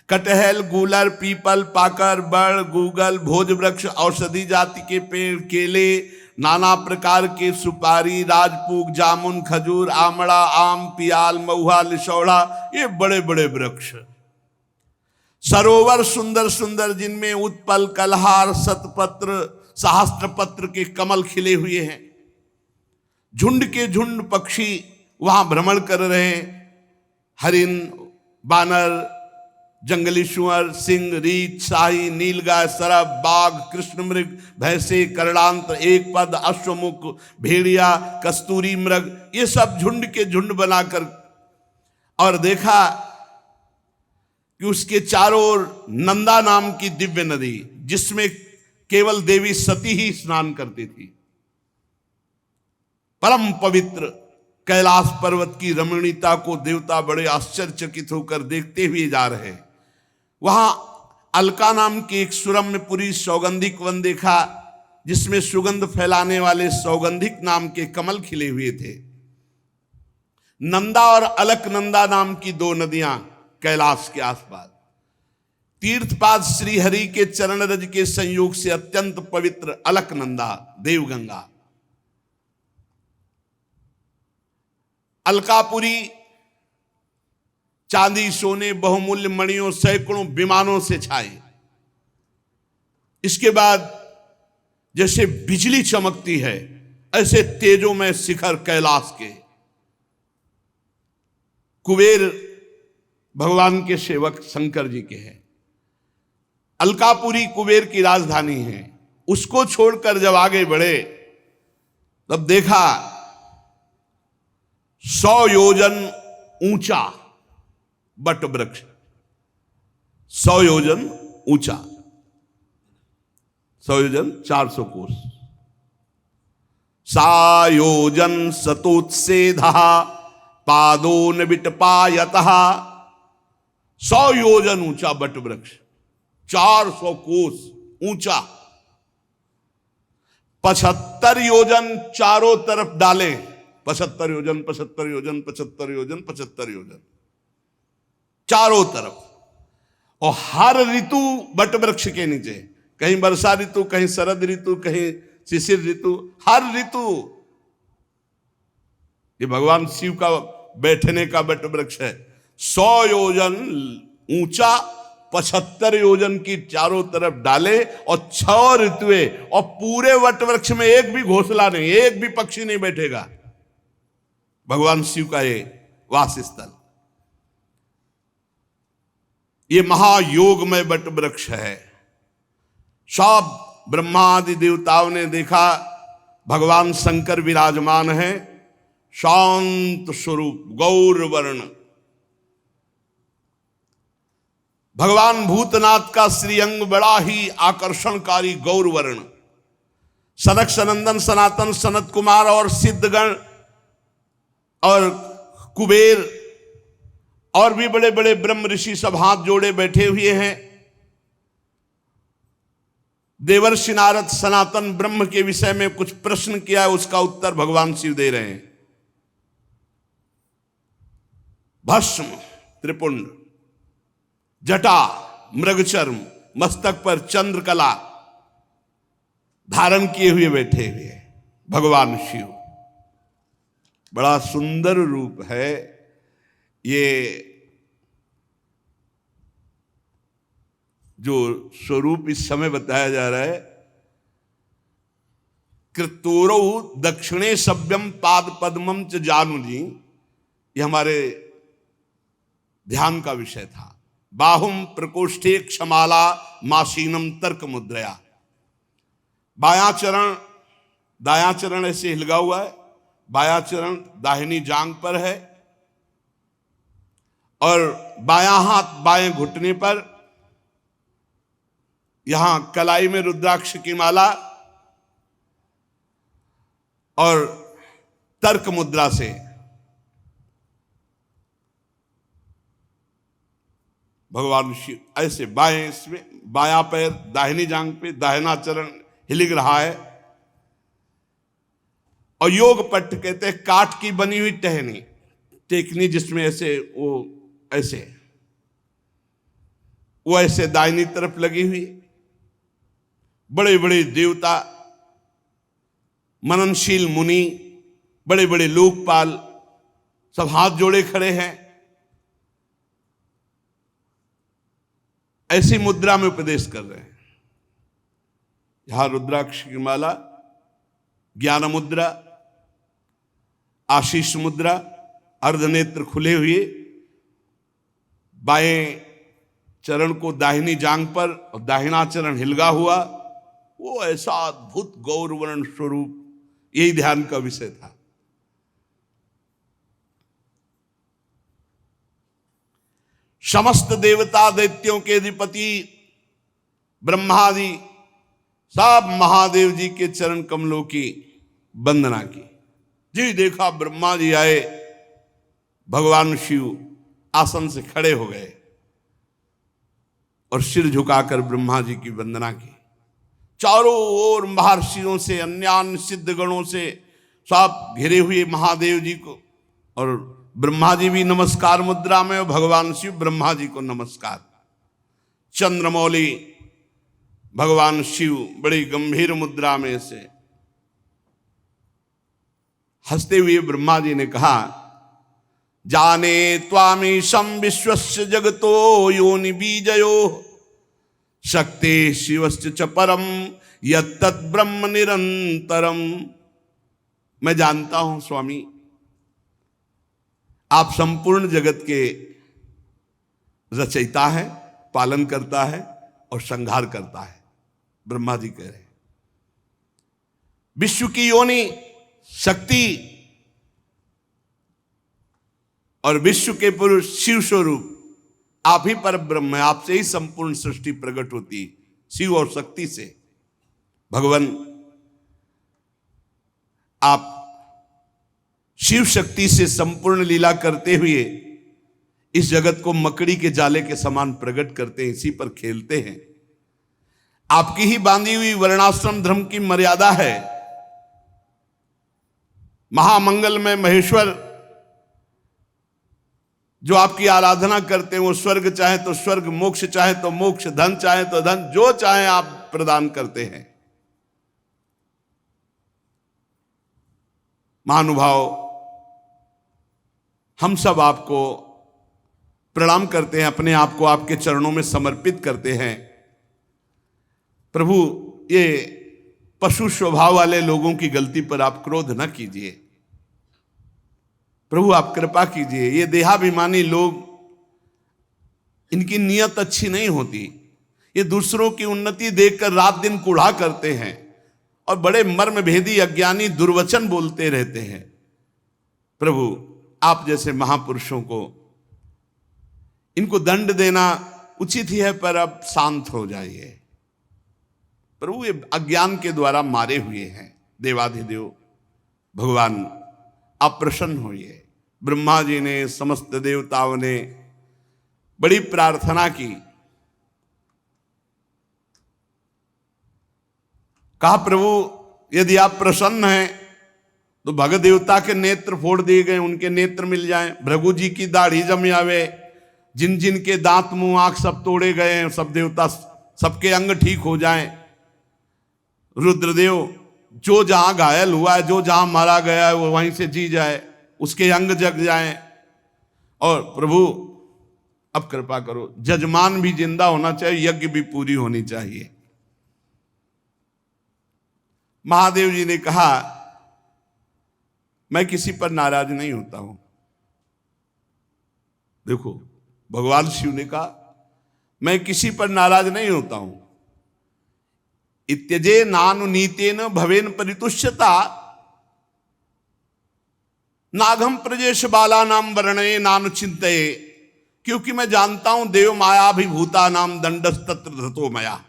कटहल, गूलर, पीपल, पाकर, बड़, गूगल, भोज वृक्ष, औषधि जाति के पेड़, केले, नाना प्रकार के सुपारी, राजपूग, जामुन, खजूर, आमड़ा, आम, पियाल, महुआ, लिशौड़ा, ये बड़े बड़े वृक्ष। सरोवर सुंदर सुंदर जिनमें उत्पल, कलहार, शतपत्र, सहस्त्रपत्र के कमल खिले हुए हैं। झुंड के झुंड पक्षी वहां भ्रमण कर रहे हैं। हरिन, बानर, जंगली सुअर, सिंह, रीछ, शाही, नीलगाय, सरब, बाघ, कृष्ण मृग, भैंसे, करड़ांत, एक पद, अश्वमुख, भेड़िया, कस्तूरी मृग, ये सब झुंड के झुंड बनाकर, और देखा कि उसके चारों ओर नंदा नाम की दिव्य नदी, जिसमें केवल देवी सती ही स्नान करती थी। परम पवित्र कैलाश पर्वत की रमणीयता को देवता बड़े आश्चर्यचकित होकर देखते हुए जा रहे हैं। वहां अलका नाम की एक सुरम्यपुरी सौगंधिक वन देखा, जिसमें सुगंध फैलाने वाले सौगंधिक नाम के कमल खिले हुए थे। नंदा और अलकनंदा नाम की दो नदियां कैलाश के आसपास। तीर्थपाद श्री हरि के चरण रज के संयोग से अत्यंत पवित्र अलकनंदा, देवगंगा। अलकापुरी चांदी, सोने, बहुमूल्य मणियों, सैकड़ों विमानों से छाए। इसके बाद जैसे बिजली चमकती है, ऐसे तेजोमय शिखर कैलाश के। कुबेर भगवान के सेवक शंकर जी के हैं। अलकापुरी कुबेर की राजधानी है। उसको छोड़कर जब आगे बढ़े तब देखा 100 योजन ऊंचा बट वृक्ष, 100 योजन ऊंचा, 100 योजन 400 कोस। सायोजन सतोत्सेधा पादो न विटपायतः। 100 योजन ऊंचा बट वृक्ष, 400 कोस ऊंचा। 75 योजन चारों तरफ डाले, 75 योजन, 75 योजन, 75 योजन, 75 योजन चारों तरफ। और हर ऋतु बट वृक्ष के नीचे, कहीं वर्षा ऋतु, कहीं शरद ऋतु, कहीं शिशिर ऋतु, हर ऋतु। ये भगवान शिव का बैठने का बट वृक्ष है। 100 योजन ऊंचा, 75 योजन की चारों तरफ डाले, और 6 ऋतुएं, और पूरे वट वृक्ष में एक भी घोंसला नहीं, एक भी पक्षी नहीं बैठेगा। भगवान शिव का ये वास स्थल, ये महायोगमय वट वृक्ष है। सब ब्रह्मादि देवताओं ने देखा भगवान शंकर विराजमान है, शांत स्वरूप, गौर वर्ण। भगवान भूतनाथ का श्रीअंग बड़ा ही आकर्षणकारी गौर वर्ण। सनक सनंदन सनातन सनत कुमार और सिद्धगण और कुबेर और भी बड़े बड़े ब्रह्म ऋषि सब हाथ जोड़े बैठे हुए हैं। देवर्षि नारद सनातन ब्रह्म के विषय में कुछ प्रश्न किया है, उसका उत्तर भगवान शिव दे रहे हैं। भस्म, त्रिपुंड, जटा, मृगचर्म, मस्तक पर चंद्रकला धारण किए हुए बैठे हुए भगवान शिव। बड़ा सुंदर रूप है ये। जो स्वरूप इस समय बताया जा रहा है, कृतोरौ दक्षिणे सभ्यम पाद पद्मम च जानुजी, ये हमारे ध्यान का विषय था। बाहुम प्रकोष्ठे क्षमाला मासीनम तर्क मुद्रया। बायां चरण, दायां चरण ऐसे हिलगा हुआ है, बायां चरण दाहिनी जांग पर है और बायां हाथ बाएं घुटने पर, यहां कलाई में रुद्राक्ष की माला और तर्क मुद्रा से भगवान शिव ऐसे बाएं, इसमें बायां पैर दाहिनी जांग पे, दाहिना चरण हिलिक रहा है। और योग पट्ट कहते हैं काठ की बनी हुई टहनी, टेकनी जिसमें ऐसे वो ऐसे दाहिनी तरफ लगी हुई। बड़े बड़े देवता, मननशील मुनि, बड़े बड़े लोकपाल सब हाथ जोड़े खड़े हैं। ऐसी मुद्रा में उपदेश कर रहे हैं। यहां रुद्राक्ष की माला, ज्ञान मुद्रा, आशीष मुद्रा, अर्धनेत्र खुले हुए, बाएं चरण को दाहिनी जांग पर और दाहिना चरण हिलगा हुआ, वो ऐसा अद्भुत गौरवर्ण स्वरूप, यही ध्यान का विषय था। समस्त देवता दैत्यों के अधिपति ब्रह्मादि सब महादेव जी के चरण कमलों की वंदना की। जी देखा ब्रह्मा जी आए, भगवान शिव आसन से खड़े हो गए और सिर झुकाकर ब्रह्मा जी की वंदना की। चारों ओर महर्षियों से, अन्य सिद्ध गणों से सब घिरे हुए महादेव जी को, और ब्रह्मा जी भी नमस्कार मुद्रा में और भगवान शिव ब्रह्मा जी को नमस्कार। चंद्रमौली भगवान शिव बड़ी गंभीर मुद्रा में से हंसते हुए ब्रह्मा जी ने कहा, जाने त्वामीशं विश्वस्य जगतो योनि बीजयो शक्ति शिवस्य च परम यत्तत् ब्रह्म निरंतरम। मैं जानता हूं स्वामी, आप संपूर्ण जगत के रचयिता है, पालन करता है और संहार करता है। ब्रह्मा जी कह रहे हैं विश्व की योनि शक्ति और विश्व के पुरुष शिव स्वरूप आप ही पर ब्रह्म है, आपसे ही संपूर्ण सृष्टि प्रकट होती है, शिव और शक्ति से। भगवान आप शिव शक्ति से संपूर्ण लीला करते हुए इस जगत को मकड़ी के जाले के समान प्रकट करते हैं, इसी पर खेलते हैं। आपकी ही बांधी हुई वर्णाश्रम धर्म की मर्यादा है। महामंगल में महेश्वर जो आपकी आराधना करते हैं, वो स्वर्ग चाहे तो स्वर्ग, मोक्ष चाहे तो मोक्ष, धन चाहे तो धन, जो चाहे आप प्रदान करते हैं। महानुभाव, हम सब आपको प्रणाम करते हैं, अपने आप को आपके चरणों में समर्पित करते हैं। प्रभु, ये पशु स्वभाव वाले लोगों की गलती पर आप क्रोध न कीजिए। प्रभु आप कृपा कीजिए। ये देहाभिमानी लोग, इनकी नीयत अच्छी नहीं होती। ये दूसरों की उन्नति देखकर रात दिन कूढ़ा करते हैं और बड़े मर्म भेदी अज्ञानी दुर्वचन बोलते रहते हैं। प्रभु आप जैसे महापुरुषों को इनको दंड देना उचित ही है, पर अब शांत हो जाइए। प्रभु ये अज्ञान के द्वारा मारे हुए हैं। देवाधिदेव भगवान आप प्रसन्न होइए। ब्रह्मा जी ने, समस्त देवताओं ने बड़ी प्रार्थना की। कहा प्रभु यदि आप प्रसन्न हैं तो भगत देवता के नेत्र फोड़ दिए गए, उनके नेत्र मिल जाएं। भृगु जी की दाढ़ी जम आवे, जिन जिन के दांत मुंह आंख सब तोड़े गए हैं, सब देवता सबके अंग ठीक हो जाएं। रुद्रदेव जो जहां घायल हुआ है, जो जहां मारा गया है, वो वहीं से जी जाए, उसके अंग जग जाएं। और प्रभु अब कृपा करो, जजमान भी जिंदा होना चाहिए, यज्ञ भी पूरी होनी चाहिए। महादेव जी ने कहा मैं किसी पर नाराज नहीं होता हूं। देखो भगवान शिव ने कहा मैं किसी पर नाराज नहीं होता हूं। इत्यजे नानु नीतेन भवेन परितुष्यता नाघम प्रजेश बाला नाम वर्णये नानु चिंतये, क्योंकि मैं जानता हूं देव मायाभिभूता नाम दंडस तत्र धृतो मया।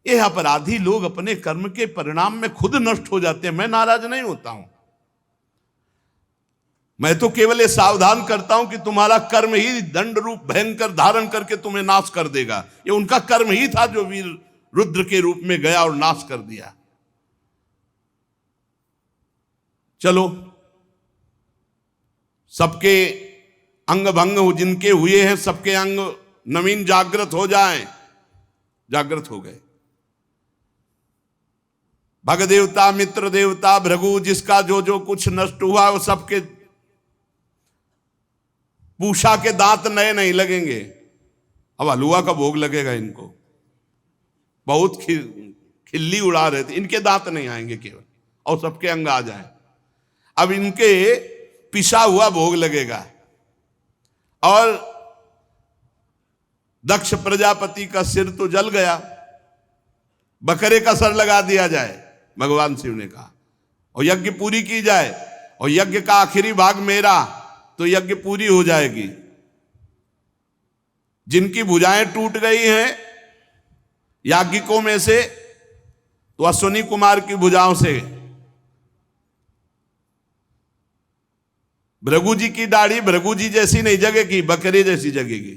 ये अपराधी लोग अपने कर्म के परिणाम में खुद नष्ट हो जाते हैं, मैं नाराज नहीं होता हूं। मैं तो केवल ये सावधान करता हूं कि तुम्हारा कर्म ही दंड रूप भयंकर धारण करके तुम्हें नाश कर देगा। ये उनका कर्म ही था जो वीर रुद्र के रूप में गया और नाश कर दिया। चलो सबके अंग भंग जिनके हुए हैं सबके अंग नवीन जागृत हो जाएं। जागृत हो गए। भग देवता मित्र देवता भृगु जिसका जो जो कुछ नष्ट हुआ वो सबके पूषा के दांत नए नहीं लगेंगे। अब हलुआ का भोग लगेगा इनको, बहुत खिल्ली उड़ा रहे थे, इनके दांत नहीं आएंगे केवल, और सबके अंग आ जाए। अब इनके पिसा हुआ भोग लगेगा। और दक्ष प्रजापति का सिर तो जल गया, बकरे का सर लगा दिया जाए, भगवान शिव ने कहा, और यज्ञ पूरी की जाए, और यज्ञ का आखिरी भाग मेरा, तो यज्ञ पूरी हो जाएगी। जिनकी भुजाएं टूट गई हैं याज्ञिकों में से, तो अश्विनी कुमार की भुजाओं से, भृगु जी की दाढ़ी भृगु जी जैसी नहीं जगेगी, बकरी जैसी जगेगी।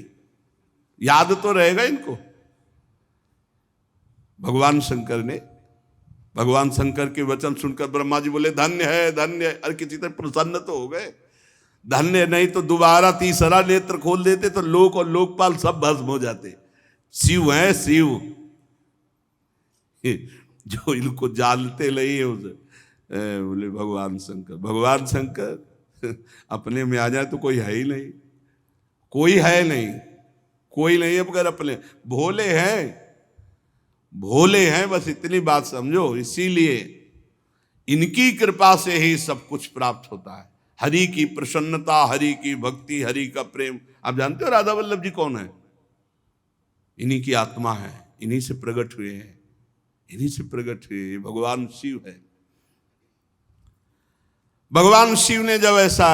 याद तो रहेगा इनको। भगवान शंकर के वचन सुनकर ब्रह्मा जी बोले धन्य है धन्य है। अरे किसी तरह प्रसन्न तो हो गए। धन्य नहीं तो दोबारा तीसरा नेत्र खोल देते तो लोक और लोकपाल सब भस्म हो जाते। शिव है शिव, जो इनको जानते नहीं है उसे बोले भगवान शंकर अपने में आ जाए तो कोई है ही नहीं, कोई है नहीं, कोई नहीं है मगर अपने भोले हैं बस इतनी बात समझो। इसीलिए इनकी कृपा से ही सब कुछ प्राप्त होता है। हरि की प्रसन्नता, हरि की भक्ति, हरि का प्रेम। आप जानते हो राधा वल्लभ जी कौन है? इन्हीं की आत्मा है, इन्हीं से प्रकट हुए हैं, इन्हीं से प्रकट हुए भगवान शिव है। भगवान शिव ने जब ऐसा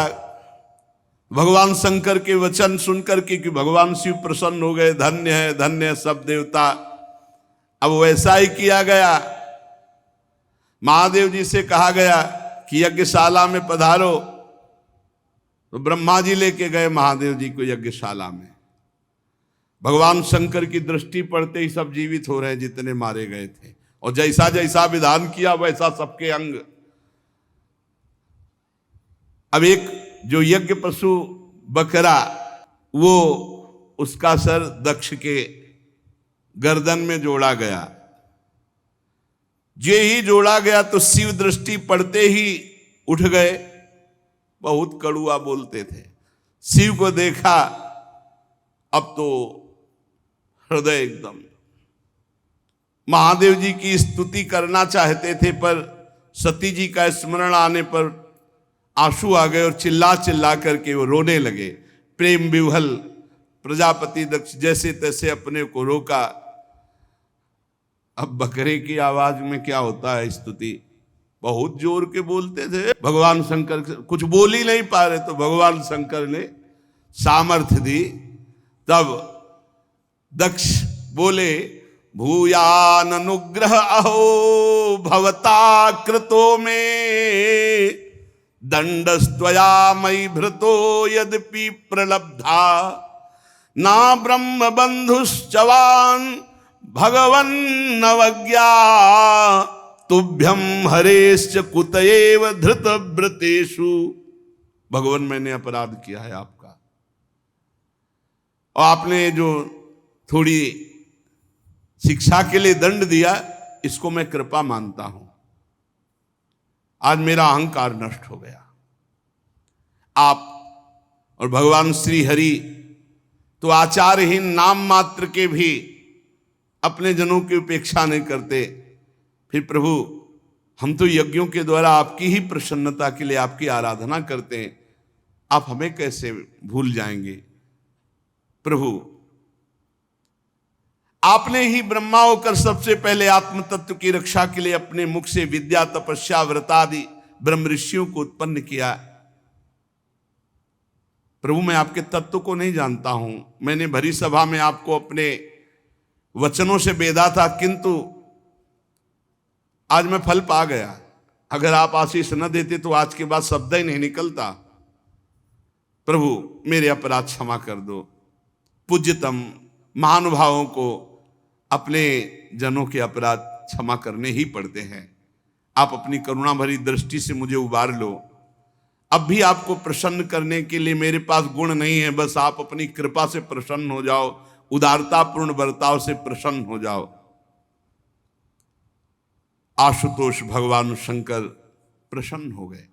भगवान शंकर के वचन सुनकर के कि भगवान शिव प्रसन्न हो गए, धन्य है सब देवता, अब वैसा ही किया गया। महादेव जी से कहा गया कि यज्ञशाला में पधारो, तो ब्रह्मा जी लेके गए महादेव जी को यज्ञशाला में। भगवान शंकर की दृष्टि पड़ते ही सब जीवित हो रहे जितने मारे गए थे, और जैसा जैसा विधान किया वैसा सबके अंग। अब एक जो यज्ञ पशु बकरा, वो उसका सर दक्ष के गर्दन में जोड़ा गया। जे ही जोड़ा गया तो शिव दृष्टि पड़ते ही उठ गए। बहुत कड़ुआ बोलते थे। शिव को देखा अब तो हृदय एकदम, महादेव जी की स्तुति करना चाहते थे पर सती जी का स्मरण आने पर आंसू आ गए और चिल्ला चिल्ला करके वो रोने लगे। प्रेम विह्वल प्रजापति दक्ष जैसे तैसे अपने को रोका। अब बकरे की आवाज में क्या होता है स्तुति, बहुत जोर के बोलते थे। भगवान शंकर कुछ बोल ही नहीं पा रहे, तो भगवान शंकर ने सामर्थ्य दी। तब दक्ष बोले भूयान अनुग्रह अहो भवता कृतो में दंडस्त्वया मयि भृतो यद्यपि प्रलब्धा ना ब्रह्म बंधुश्चवान भगवन् नवज्ञा तुभ्यम हरेश्च कुतएव धृत व्रतेषु। भगवान मैंने अपराध किया है आपका, और आपने जो थोड़ी शिक्षा के लिए दंड दिया इसको मैं कृपा मानता हूं। आज मेरा अहंकार नष्ट हो गया। आप और भगवान श्री हरि तो आचारहीन नाम मात्र के भी अपने जनों की उपेक्षा नहीं करते, फिर प्रभु हम तो यज्ञों के द्वारा आपकी ही प्रसन्नता के लिए आपकी आराधना करते हैं, आप हमें कैसे भूल जाएंगे। प्रभु आपने ही ब्रह्मा होकर सबसे पहले आत्म तत्व की रक्षा के लिए अपने मुख से विद्या, तपस्या, व्रतादि ब्रह्म ऋषियों को उत्पन्न किया। प्रभु मैं आपके तत्व को नहीं जानता हूं, मैंने भरी सभा में आपको अपने वचनों से बेधा था, किंतु आज मैं फल पा गया। अगर आप आशीष न देते तो आज के बाद शब्द ही नहीं निकलता। प्रभु मेरे अपराध क्षमा कर दो। पूज्यतम महानुभावों को अपने जनों के अपराध क्षमा करने ही पड़ते हैं। आप अपनी करुणा भरी दृष्टि से मुझे उबार लो। अब भी आपको प्रसन्न करने के लिए मेरे पास गुण नहीं है, बस आप अपनी कृपा से प्रसन्न हो जाओ, उदारतापूर्ण बर्ताव से प्रसन्न हो जाओ। आशुतोष भगवान शंकर प्रसन्न हो गए।